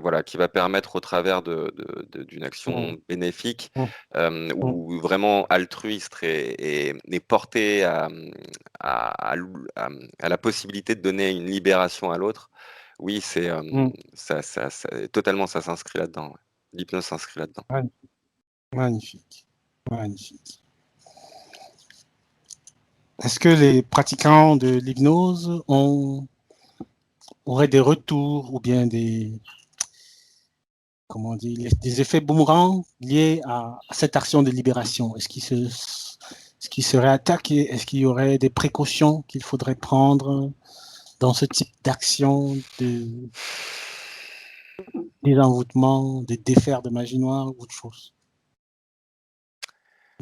permettre au travers d'une Hum, action bénéfique hum, hum, ou vraiment altruiste et porté à la possibilité de donner une libération à l'autre. Oui, hum. totalement, ça s'inscrit là-dedans. Ouais. L'hypnose s'inscrit là-dedans. Magnifique. Magnifique. Est-ce que les pratiquants de l'hypnose auraient des retours ou bien comment on dit, des effets boomerangs liés à cette action de libération? Est-ce qu'ils seraient attaqués? Est-ce qu'il y aurait des précautions qu'il faudrait prendre dans ce type d'action de désenvoûtement, de défaire de magie noire ou autre chose?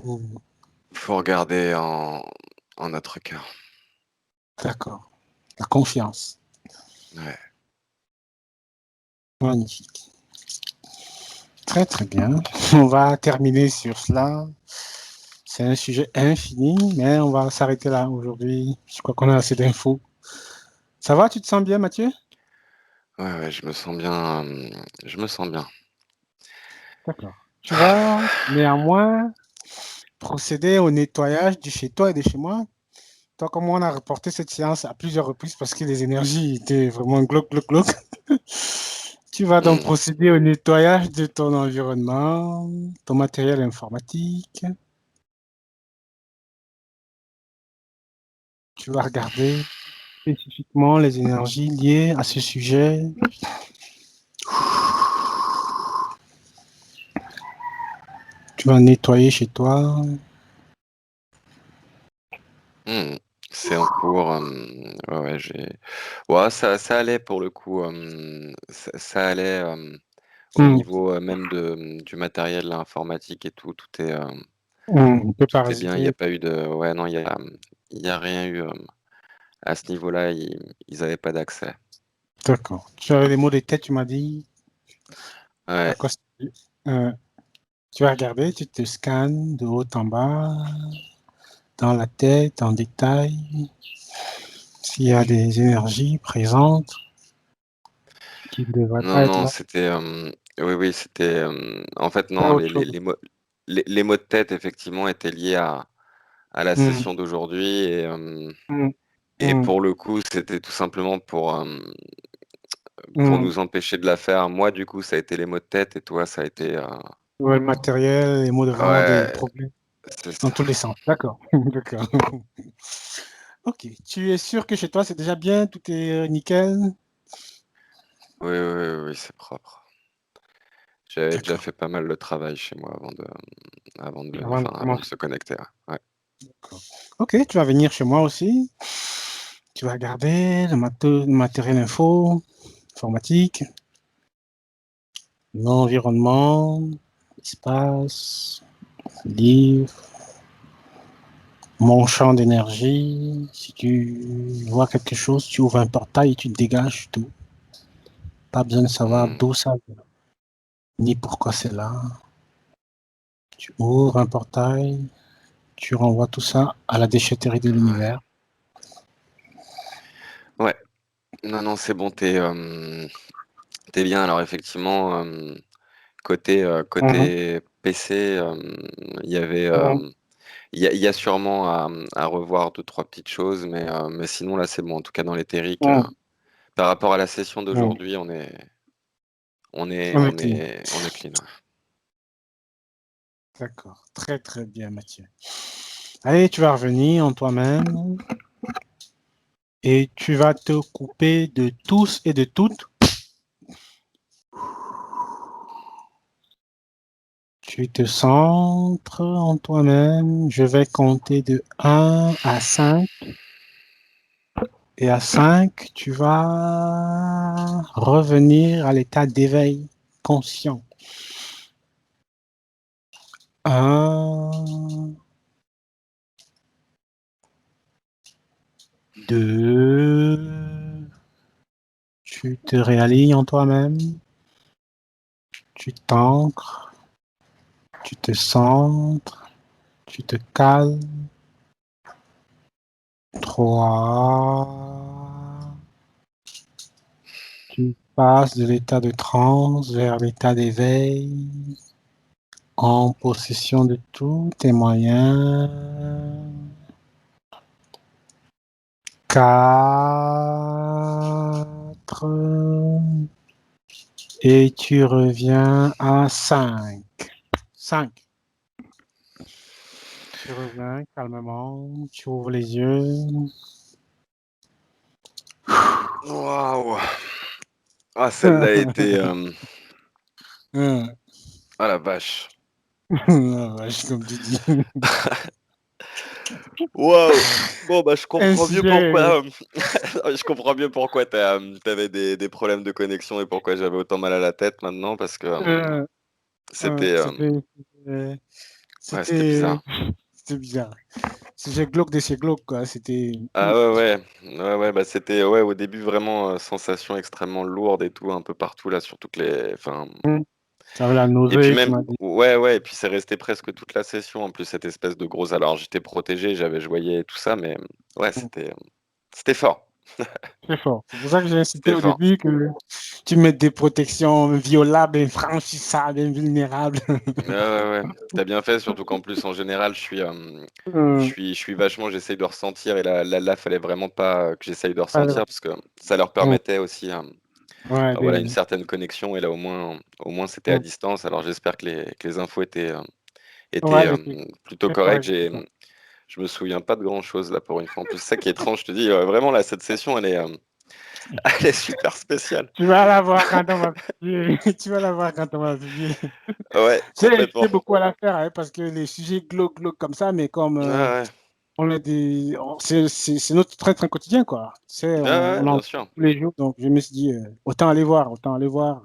Oh, Faut regarder en notre cœur. d'accord. La confiance. Ouais. Magnifique. Très, très bien. On va terminer sur cela. C'est un sujet infini, mais on va s'arrêter là aujourd'hui. Je crois qu'on a assez d'infos. Ça va, tu te sens bien, Mathieu? Ouais, je me sens bien. Je me sens bien. D'accord. Tu vas néanmoins procéder au nettoyage de chez toi et de chez moi. Toi, comme moi, on a reporté cette séance à plusieurs reprises parce que les énergies étaient vraiment glauques, glauques, glauques. Tu vas donc Hmm. procéder au nettoyage de ton environnement, ton matériel informatique. Tu vas regarder spécifiquement les énergies liées à ce sujet. Tu vas nettoyer chez toi. Hmm. C'est en cours. Ouais, ouais, ça allait pour le coup. Ça allait au Hmm, niveau même du matériel informatique et tout. On peut Tout est bien. Il n'y parasiter. a pas eu de. Ouais, non, il y a rien eu à ce niveau-là. Ils n'avaient pas d'accès. D'accord. Tu avais des mots de tête, tu m'as dit. À Ouais. cause, euh, tu vas regarder, tu te scannes de haut en bas, dans la tête, en détail, s'il y a des énergies présentes qui ne devraient Non, pas être non, là. c'était. Oui, oui, c'était. En fait, Pas non, autre chose. les maux de tête, effectivement, étaient liés à la Hmm, session d'aujourd'hui. hmm, Et hmm, pour le coup, c'était tout simplement pour, pour Hmm. nous empêcher de la faire. Moi, du coup, ça a été les maux de tête et toi, ça a été. Ouais, le matériel, les mots de vente et Ouais, problèmes c'est dans ça. tous les sens. D'accord. D'accord. Ok. Tu es sûr que chez toi, c'est déjà bien? Tout est nickel? Oui, oui, oui, oui, c'est propre. J'avais déjà D'accord. fait pas mal de travail chez moi Avant de avant de commencer. se connecter. Ouais. D'accord. Ok, tu vas venir chez moi aussi. Tu vas regarder le matériel info, informatique, l'environnement, espace, livre, mon champ d'énergie. Si tu vois quelque chose, tu ouvres un portail et tu te dégages tout. Pas besoin de savoir Hmm, d'où ça vient, ni pourquoi c'est là. Tu ouvres un portail, tu renvoies tout ça à la déchetterie de ouais. l'univers. Ouais. Non, non, c'est bon, t'es bien. Alors effectivement, Mhm, côté PC, il y avait, mhm, il y a sûrement à revoir deux, trois petites choses, mais sinon là c'est bon. En tout cas dans l'éthérique, mhm, par rapport à la session mhm. d'aujourd'hui, On est clean. on est clean. Ouais. D'accord. Très, très bien, Mathieu. Allez, tu vas revenir en toi-même et tu vas te couper de tous et de toutes. Tu te centres en toi-même. Je vais compter de 1 à 5. Et à 5, tu vas revenir à l'état d'éveil conscient. 1, 2. Tu te réalignes en toi-même. Tu t'ancres. Tu te centres. Tu te calmes. 3. Tu passes de l'état de transe vers l'état d'éveil, en possession de tous tes moyens. 4. Et tu reviens à 5. 5. Tu reviens calmement, tu ouvres les yeux. Waouh! Ah, celle-là a été. Ah la vache! Ah, vache, comme tu dis. Waouh! Bon, bah, je Un comprends mieux sujet. pourquoi, je comprends mieux pourquoi t'avais des problèmes de connexion et pourquoi j'avais autant mal à la tête maintenant parce que, Euh, c'était, c'était, ouais, c'était c'était, bizarre. c'était bizarre. Sujet glauque de chez glauque, quoi. C'était. Ah ouais, ouais. Ouais, ouais, bah, c'était ouais, au début vraiment, sensation extrêmement lourde et tout un peu partout là sur toutes les enfin Tu avais la et puis nausée, tu même m'as dit. ouais, ouais et puis c'est resté presque toute la session en plus cette espèce de grosse alors j'étais protégé, j'avais joyé et tout ça mais ouais, c'était fort. C'est fort. C'est pour ça que j'ai insisté C'était au fort. début que tu mettes des protections violables, infranchissables, invulnérables. Ouais, ouais, ouais. Tu bien fait, surtout qu'en plus, en général, Euh, je suis vachement j'essaye de ressentir et là, fallait vraiment pas que j'essaye de ressentir alors, parce que ça leur mm, permettait aussi, ouais, voilà, une certaine connexion et là, au moins, c'était à mm, distance. Alors j'espère que les infos étaient, ouais, j'étais plutôt très correctes. correct. Je me souviens pas de grand-chose là pour une fois. En plus, c'est ça qui est étrange, je te dis, vraiment là, cette session, elle est super spéciale. Tu vas la voir quand on va publier. Tu vas la voir quand on va publier. Ouais, J'ai complètement. hésité beaucoup à la faire hein, parce que les sujets glauques comme ça, mais comme Ouais, ouais. on a des, c'est notre train quotidien, quoi. Ouais, On ouais, en bien voit sûr. tous les jours, donc je me suis dit, autant aller voir, autant aller voir.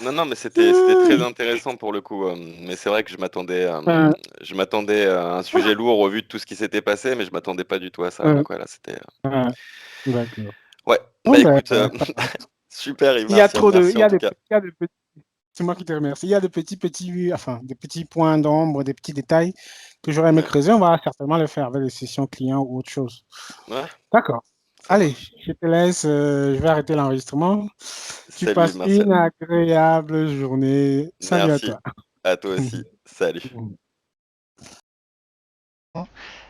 Non, non, mais c'était très intéressant pour le coup, mais c'est vrai que Euh, je m'attendais à un sujet lourd au vu de tout ce qui s'était passé, mais je m'attendais pas du tout à ça, euh, donc voilà, c'était, euh, d'accord. ouais, Bon, bah ben, écoute, super Yves, il y a trop de, merci en tout cas. il y a de petits, c'est moi qui te remercie. Il y a de petits, enfin, des petits points d'ombre, des petits détails que j'aurais aimé Ouais, creuser. On va certainement le faire avec les sessions clients ou autre chose. ouais, D'accord. ça Allez, marche. je te laisse. Je vais arrêter l'enregistrement. Tu Salut Yves, passes merci. une agréable journée. Salut à Merci, toi. à toi aussi. Salut.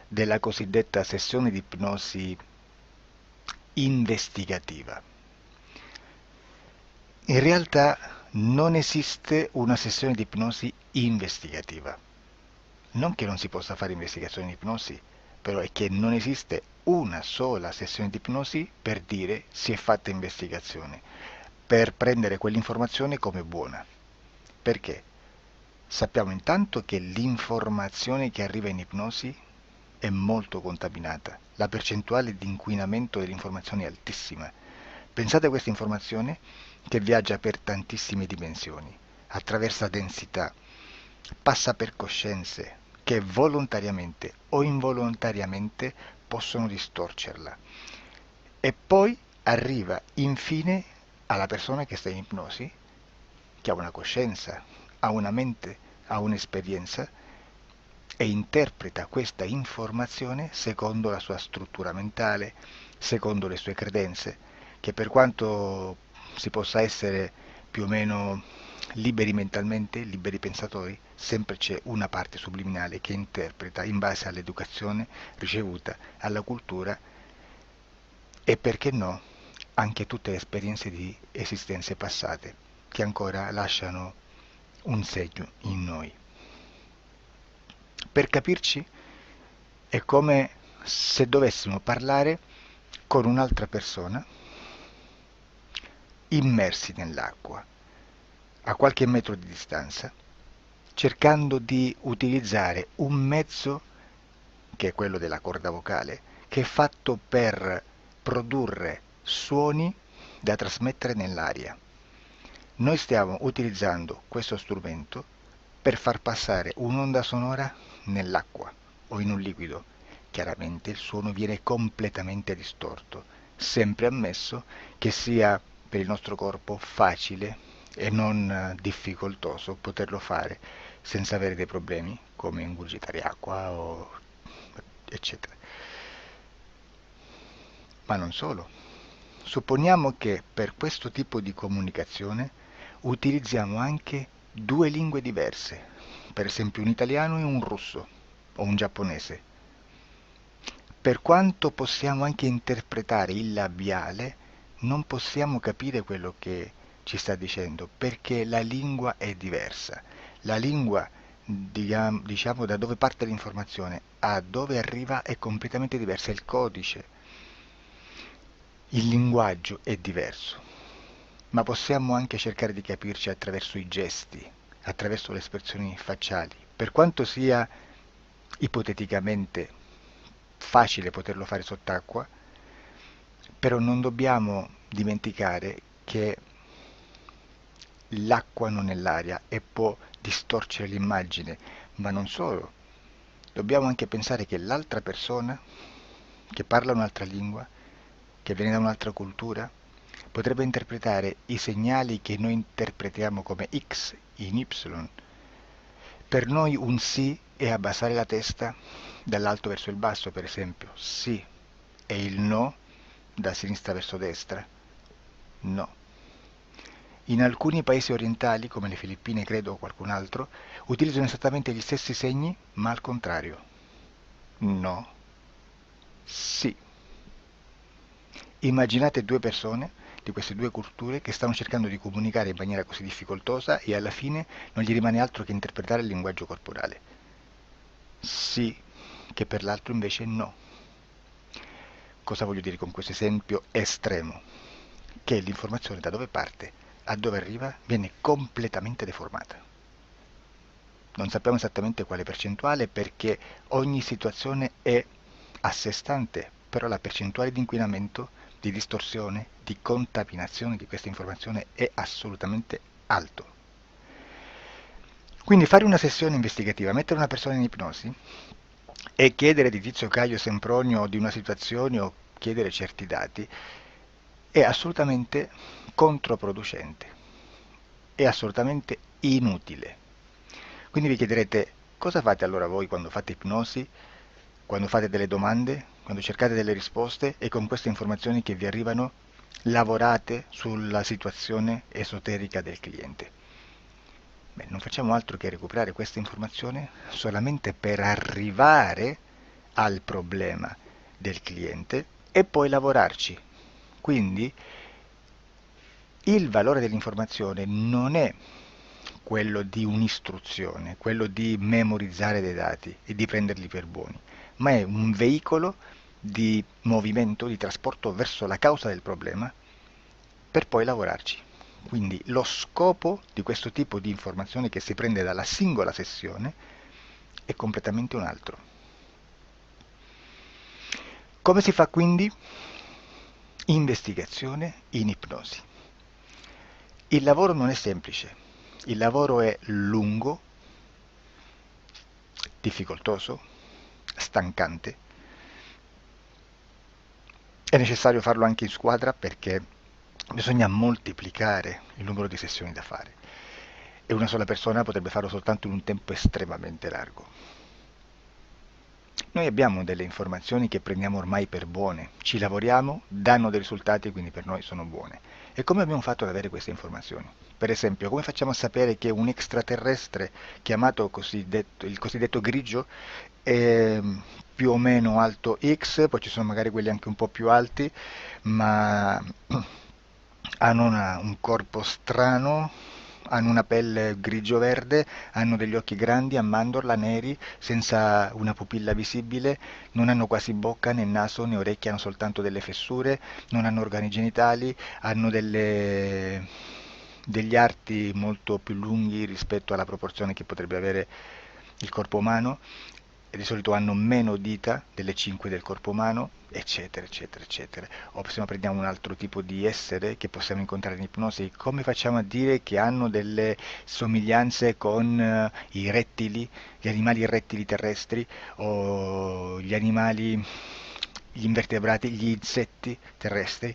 della cosiddetta sessione di ipnosi investigativa. In realtà non esiste una sessione di ipnosi investigativa. Non che non si possa fare investigazione di ipnosi, però è che non esiste una sola sessione di ipnosi per dire si è fatta investigazione, per prendere quell'informazione come buona. Perché? Sappiamo intanto che l'informazione che arriva in ipnosi è molto contaminata, la percentuale di inquinamento dell'informazione è altissima. Pensate a questa informazione che viaggia per tantissime dimensioni, attraversa densità, passa per coscienze che volontariamente o involontariamente possono distorcerla e poi arriva infine alla persona che sta in ipnosi, che ha una coscienza, ha una mente, ha un'esperienza e interpreta questa informazione secondo la sua struttura mentale, secondo le sue credenze, che per quanto si possa essere più o meno liberi mentalmente, liberi pensatori, sempre c'è una parte subliminale che interpreta in base all'educazione ricevuta, alla cultura e perché no, anche tutte le esperienze di esistenze passate che ancora lasciano un segno in noi. Per capirci, è come se dovessimo parlare con un'altra persona immersi nell'acqua, a qualche metro di distanza, cercando di utilizzare un mezzo, che è quello della corda vocale, che è fatto per produrre suoni da trasmettere nell'aria. Noi stiamo utilizzando questo strumento per far passare un'onda sonora nell'acqua o in un liquido. Chiaramente il suono viene completamente distorto, sempre ammesso che sia per il nostro corpo facile e non difficoltoso poterlo fare senza avere dei problemi come ingurgitare acqua o eccetera. Ma non solo. Supponiamo che per questo tipo di comunicazione utilizziamo anche due lingue diverse, per esempio un italiano e un russo o un giapponese. Per quanto possiamo anche interpretare il labiale, non possiamo capire quello che ci sta dicendo, perché la lingua è diversa. La lingua, diciamo, da dove parte l'informazione a dove arriva è completamente diversa, il codice, il linguaggio è diverso, ma possiamo anche cercare di capirci attraverso i gesti, attraverso le espressioni facciali. Per quanto sia ipoteticamente facile poterlo fare sott'acqua, però non dobbiamo dimenticare che l'acqua non è l'aria e può distorcere l'immagine, ma non solo. Dobbiamo anche pensare che l'altra persona, che parla un'altra lingua, che viene da un'altra cultura, potrebbe interpretare i segnali che noi interpretiamo come X in Y. Per noi un sì è abbassare la testa dall'alto verso il basso, per esempio, sì, e il no da sinistra verso destra, no. In alcuni paesi orientali, come le Filippine credo o qualcun altro, utilizzano esattamente gli stessi segni, ma al contrario. No, sì. Immaginate due persone di queste due culture che stanno cercando di comunicare in maniera così difficoltosa e alla fine non gli rimane altro che interpretare il linguaggio corporale. Sì, che per l'altro invece no. Cosa voglio dire con questo esempio estremo? Che l'informazione da dove parte a dove arriva viene completamente deformata. Non sappiamo esattamente quale percentuale perché ogni situazione è a sé stante, però la percentuale di inquinamento, di distorsione, di contaminazione di questa informazione è assolutamente alto. Quindi fare una sessione investigativa, mettere una persona in ipnosi e chiedere di Tizio Caio Sempronio di una situazione o chiedere certi dati è assolutamente controproducente, è assolutamente inutile. Quindi vi chiederete cosa fate allora voi quando fate ipnosi, quando fate delle domande, quando cercate delle risposte e con queste informazioni che vi arrivano lavorate sulla situazione esoterica del cliente. Beh, non facciamo altro che recuperare questa informazione solamente per arrivare al problema del cliente e poi lavorarci. Quindi Il valore dell'informazione non è quello di un'istruzione, quello di memorizzare dei dati e di prenderli per buoni, ma è un veicolo di movimento, di trasporto verso la causa del problema per poi lavorarci. Quindi lo scopo di questo tipo di informazione che si prende dalla singola sessione è completamente un altro. Come si fa quindi? Investigazione in ipnosi. Il lavoro non è semplice, il lavoro è lungo, difficoltoso, stancante. È necessario farlo anche in squadra perché bisogna moltiplicare il numero di sessioni da fare e una sola persona potrebbe farlo soltanto in un tempo estremamente largo. Noi abbiamo delle informazioni che prendiamo ormai per buone, ci lavoriamo, danno dei risultati e quindi per noi sono buone. E come abbiamo fatto ad avere queste informazioni? Per esempio, come facciamo a sapere che un extraterrestre chiamato il cosiddetto grigio è più o meno alto X, poi ci sono magari quelli anche un po' più alti, ma hanno un corpo strano, hanno una pelle grigio-verde, hanno degli occhi grandi a mandorla, neri, senza una pupilla visibile, non hanno quasi bocca, né naso, né orecchie, hanno soltanto delle fessure, non hanno organi genitali, hanno degli arti molto più lunghi rispetto alla proporzione che potrebbe avere il corpo umano, e di solito hanno meno dita delle 5 del corpo umano, eccetera, eccetera, eccetera. O se no prendiamo un altro tipo di essere che possiamo incontrare in ipnosi, come facciamo a dire che hanno delle somiglianze con i rettili, gli animali rettili terrestri o gli invertebrati, gli insetti terrestri?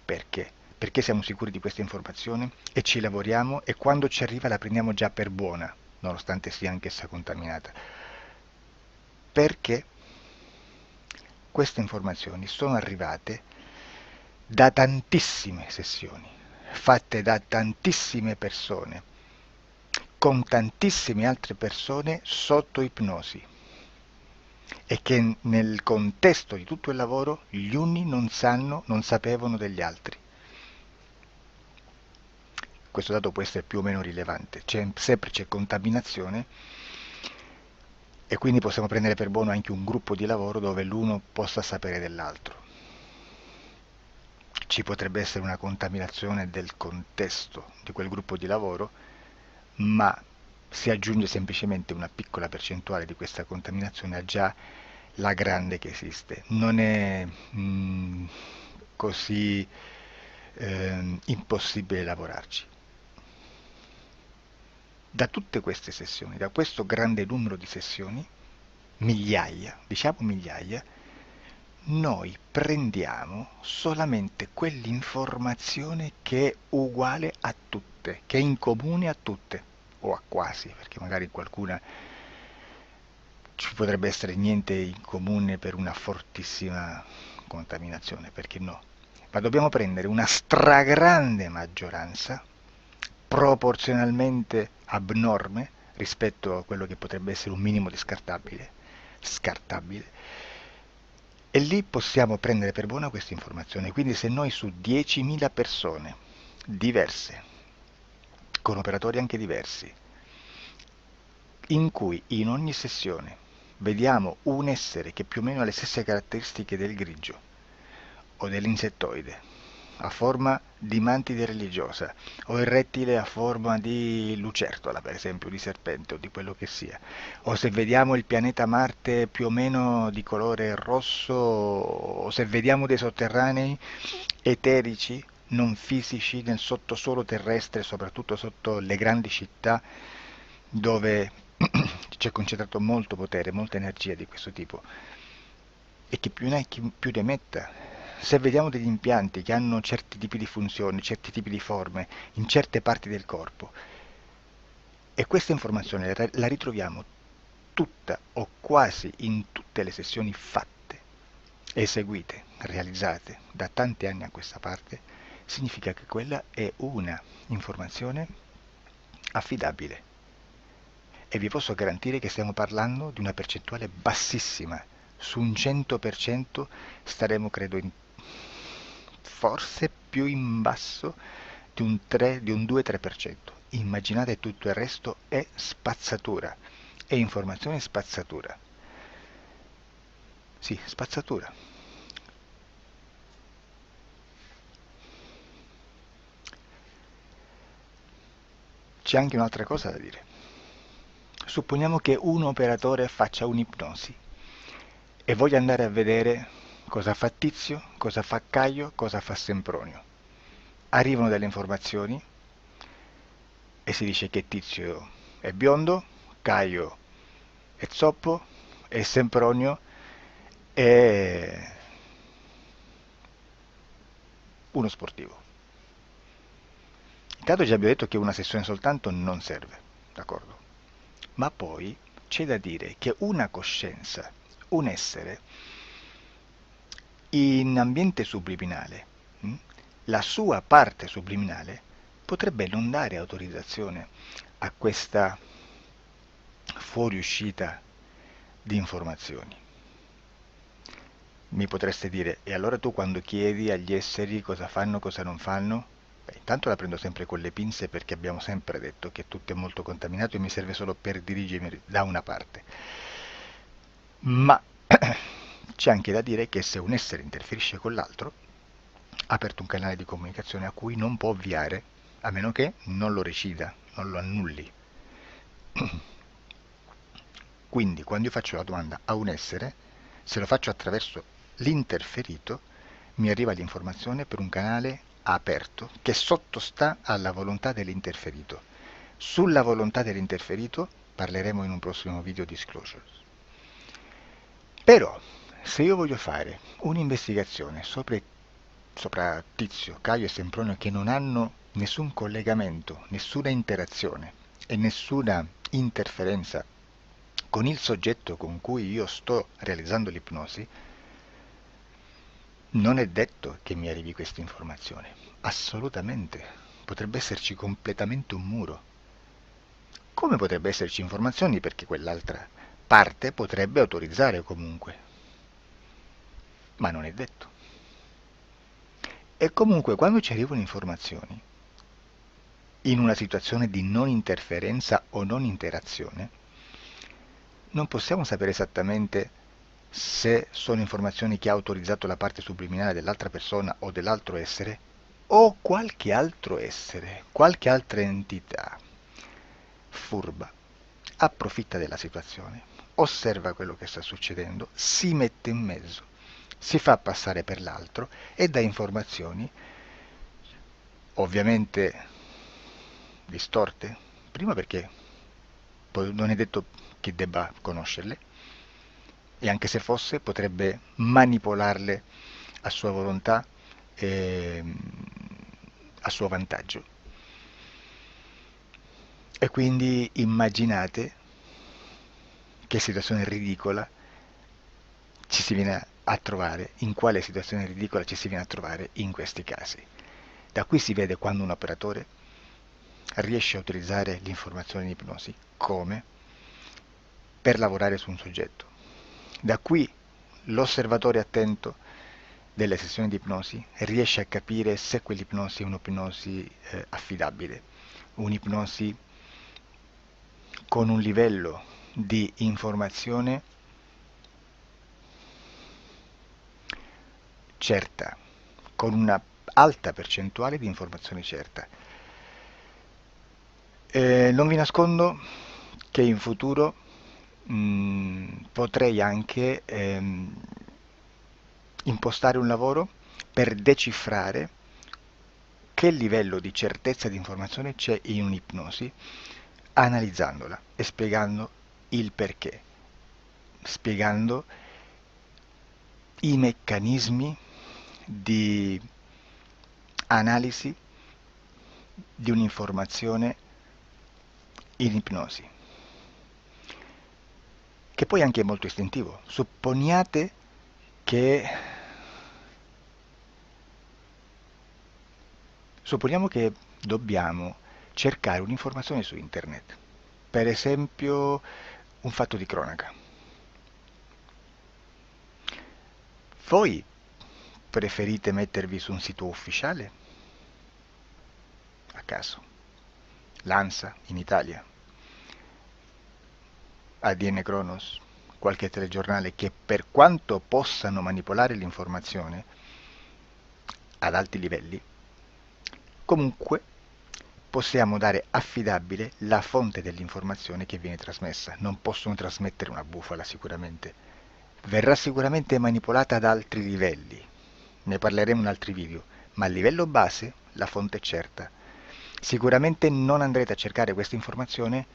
Perché? Perché siamo sicuri di questa informazione e ci lavoriamo e quando ci arriva la prendiamo già per buona, nonostante sia anch'essa contaminata. Perché queste informazioni sono arrivate da tantissime sessioni, fatte da tantissime persone, con tantissime altre persone sotto ipnosi e che nel contesto di tutto il lavoro gli uni non sapevano degli altri. Questo dato può essere più o meno rilevante, sempre c'è contaminazione e quindi possiamo prendere per buono anche un gruppo di lavoro dove l'uno possa sapere dell'altro. Ci potrebbe essere una contaminazione del contesto di quel gruppo di lavoro, ma si aggiunge semplicemente una piccola percentuale di questa contaminazione a già la grande che esiste. Non è così impossibile lavorarci. Da tutte queste sessioni, da questo grande numero di sessioni, migliaia, diciamo migliaia, noi prendiamo solamente quell'informazione che è uguale a tutte, che è in comune a tutte, o a quasi, perché magari qualcuna ci potrebbe essere niente in comune per una fortissima contaminazione, perché no? Ma dobbiamo prendere una stragrande maggioranza, proporzionalmente abnorme rispetto a quello che potrebbe essere un minimo di scartabile, e lì possiamo prendere per buona questa informazione. Quindi se noi su 10.000 persone diverse, con operatori anche diversi, in cui in ogni sessione vediamo un essere che più o meno ha le stesse caratteristiche del grigio o dell'insettoide, a forma di mantide religiosa, o il rettile a forma di lucertola, per esempio, di serpente o di quello che sia, o se vediamo il pianeta Marte più o meno di colore rosso, o se vediamo dei sotterranei eterici, non fisici, nel sottosuolo terrestre, soprattutto sotto le grandi città, dove c'è concentrato molto potere, molta energia di questo tipo, e che più ne hai più ne metta. Se vediamo degli impianti che hanno certi tipi di funzioni, certi tipi di forme in certe parti del corpo, e questa informazione la ritroviamo tutta o quasi in tutte le sessioni fatte, eseguite, realizzate da tanti anni a questa parte, significa che quella è una informazione affidabile. E vi posso garantire che stiamo parlando di una percentuale bassissima. Su un 100% staremo, credo, forse più in basso di un 3, di un 2-3%. Immaginate tutto il resto è spazzatura, è informazione spazzatura. Sì, spazzatura. C'è anche un'altra cosa da dire. Supponiamo che un operatore faccia un'ipnosi e voglia andare a vedere cosa fa Tizio, cosa fa Caio, cosa fa Sempronio. Arrivano delle informazioni e si dice che Tizio è biondo, Caio è zoppo e Sempronio è uno sportivo. Intanto già abbiamo detto che una sessione soltanto non serve, d'accordo? Ma poi c'è da dire che una coscienza, un essere, in ambiente subliminale, la sua parte subliminale potrebbe non dare autorizzazione a questa fuoriuscita di informazioni. Mi potreste dire, e allora tu quando chiedi agli esseri cosa fanno, cosa non fanno? Beh, intanto la prendo sempre con le pinze perché abbiamo sempre detto che tutto è molto contaminato e mi serve solo per dirigermi da una parte. Ma c'è anche da dire che se un essere interferisce con l'altro, ha aperto un canale di comunicazione a cui non può ovviare, a meno che non lo recida, non lo annulli. Quindi quando io faccio la domanda a un essere, se lo faccio attraverso l'interferito, mi arriva l'informazione per un canale aperto che sottostà alla volontà dell'interferito. Sulla volontà dell'interferito parleremo in un prossimo video disclosures. Però, se io voglio fare un'investigazione sopra Tizio, Caio e Sempronio che non hanno nessun collegamento, nessuna interazione e nessuna interferenza con il soggetto con cui io sto realizzando l'ipnosi, non è detto che mi arrivi questa informazione. Assolutamente. Potrebbe esserci completamente un muro. Come potrebbe esserci informazioni perché quell'altra parte potrebbe autorizzare comunque. Ma non è detto. E comunque quando ci arrivano informazioni, in una situazione di non interferenza o non interazione, non possiamo sapere esattamente se sono informazioni che ha autorizzato la parte subliminale dell'altra persona o dell'altro essere, o qualche altro essere, qualche altra entità furba, approfitta della situazione, osserva quello che sta succedendo, si mette in mezzo, si fa passare per l'altro e dà informazioni, ovviamente distorte, prima perché poi non è detto che debba conoscerle, e anche se fosse potrebbe manipolarle a sua volontà e a suo vantaggio. E quindi immaginate che situazione ridicola ci si viene a trovare, in quale situazione ridicola ci si viene a trovare in questi casi. Da qui si vede quando un operatore riesce a utilizzare l'informazione in ipnosi come per lavorare su un soggetto. Da qui l'osservatore attento delle sessioni di ipnosi riesce a capire se quell'ipnosi è un'ipnosi affidabile, un'ipnosi con un livello di informazione certa, con una alta percentuale di informazione certa. Non vi nascondo che in futuro potrei anche impostare un lavoro per decifrare che livello di certezza di informazione c'è in un'ipnosi, analizzandola e spiegando il perché, spiegando i meccanismi di analisi di un'informazione in ipnosi, che poi anche è molto istintivo. Supponiamo che dobbiamo cercare un'informazione su internet, per esempio un fatto di cronaca. Voi preferite mettervi su un sito ufficiale a caso, l'ANSA in Italia, ADN Kronos, qualche telegiornale, che per quanto possano manipolare l'informazione ad alti livelli, comunque possiamo dare affidabile la fonte dell'informazione che viene trasmessa. Non possono trasmettere una bufala sicuramente. Verrà sicuramente manipolata ad altri livelli. Ne parleremo in altri video, ma a livello base la fonte è certa. Sicuramente non andrete a cercare questa informazione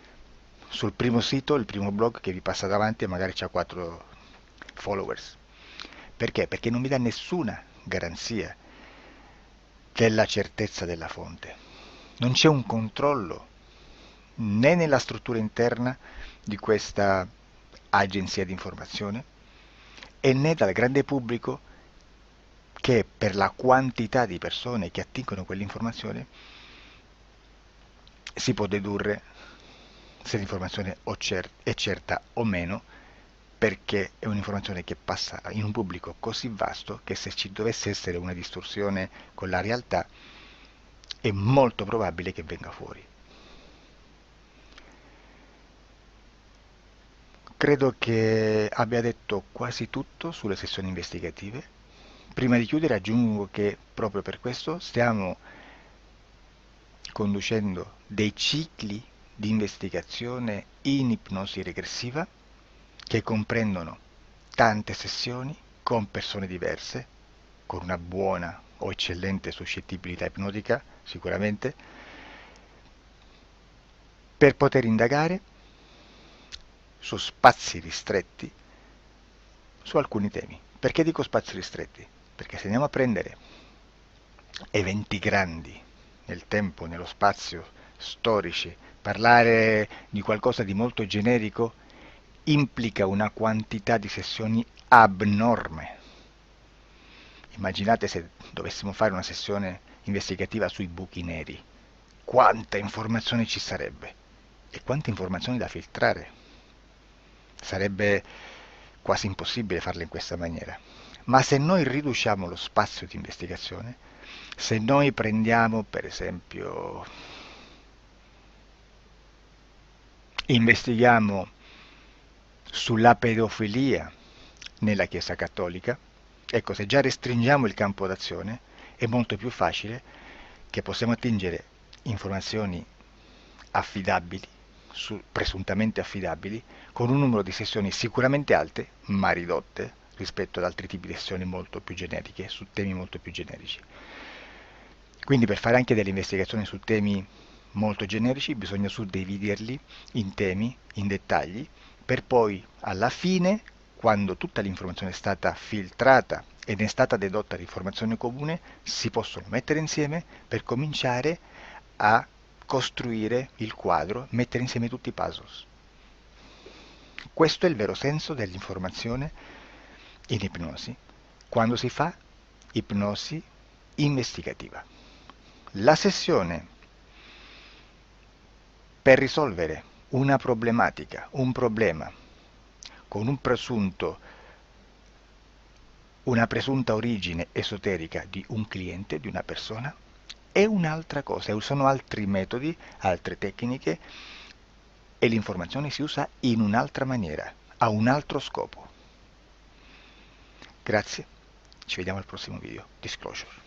sul primo sito, il primo blog che vi passa davanti e magari ha 4 followers. Perché? Perché non vi dà nessuna garanzia della certezza della fonte. Non c'è un controllo né nella struttura interna di questa agenzia di informazione e né dal grande pubblico, che per la quantità di persone che attingono quell'informazione si può dedurre se l'informazione è certa o meno, perché è un'informazione che passa in un pubblico così vasto che se ci dovesse essere una distorsione con la realtà è molto probabile che venga fuori. Credo che abbia detto quasi tutto sulle sessioni investigative. Prima di chiudere aggiungo che proprio per questo stiamo conducendo dei cicli di investigazione in ipnosi regressiva che comprendono tante sessioni con persone diverse, con una buona o eccellente suscettibilità ipnotica sicuramente, per poter indagare su spazi ristretti su alcuni temi. Perché dico spazi ristretti? Perché se andiamo a prendere eventi grandi nel tempo, nello spazio, storici, parlare di qualcosa di molto generico implica una quantità di sessioni abnorme. Immaginate se dovessimo fare una sessione investigativa sui buchi neri, quanta informazione ci sarebbe e quante informazioni da filtrare. Sarebbe quasi impossibile farlo in questa maniera. Ma se noi riduciamo lo spazio di investigazione, se noi prendiamo per esempio, investighiamo sulla pedofilia nella Chiesa Cattolica, ecco, se già restringiamo il campo d'azione è molto più facile che possiamo attingere informazioni affidabili, presuntamente affidabili, con un numero di sessioni sicuramente alte, ma ridotte rispetto ad altri tipi di sessioni molto più generiche, su temi molto più generici. Quindi per fare anche delle investigazioni su temi molto generici bisogna suddividerli in temi, in dettagli, per poi alla fine, quando tutta l'informazione è stata filtrata ed è stata dedotta l'informazione comune, si possono mettere insieme per cominciare a costruire il quadro, mettere insieme tutti i puzzles. Questo è il vero senso dell'informazione in ipnosi, quando si fa ipnosi investigativa. La sessione per risolvere una problematica, un problema, con una presunta origine esoterica di un cliente, di una persona, è un'altra cosa, sono altri metodi, altre tecniche e l'informazione si usa in un'altra maniera, ha un altro scopo. Grazie, ci vediamo al prossimo video. Disclosure.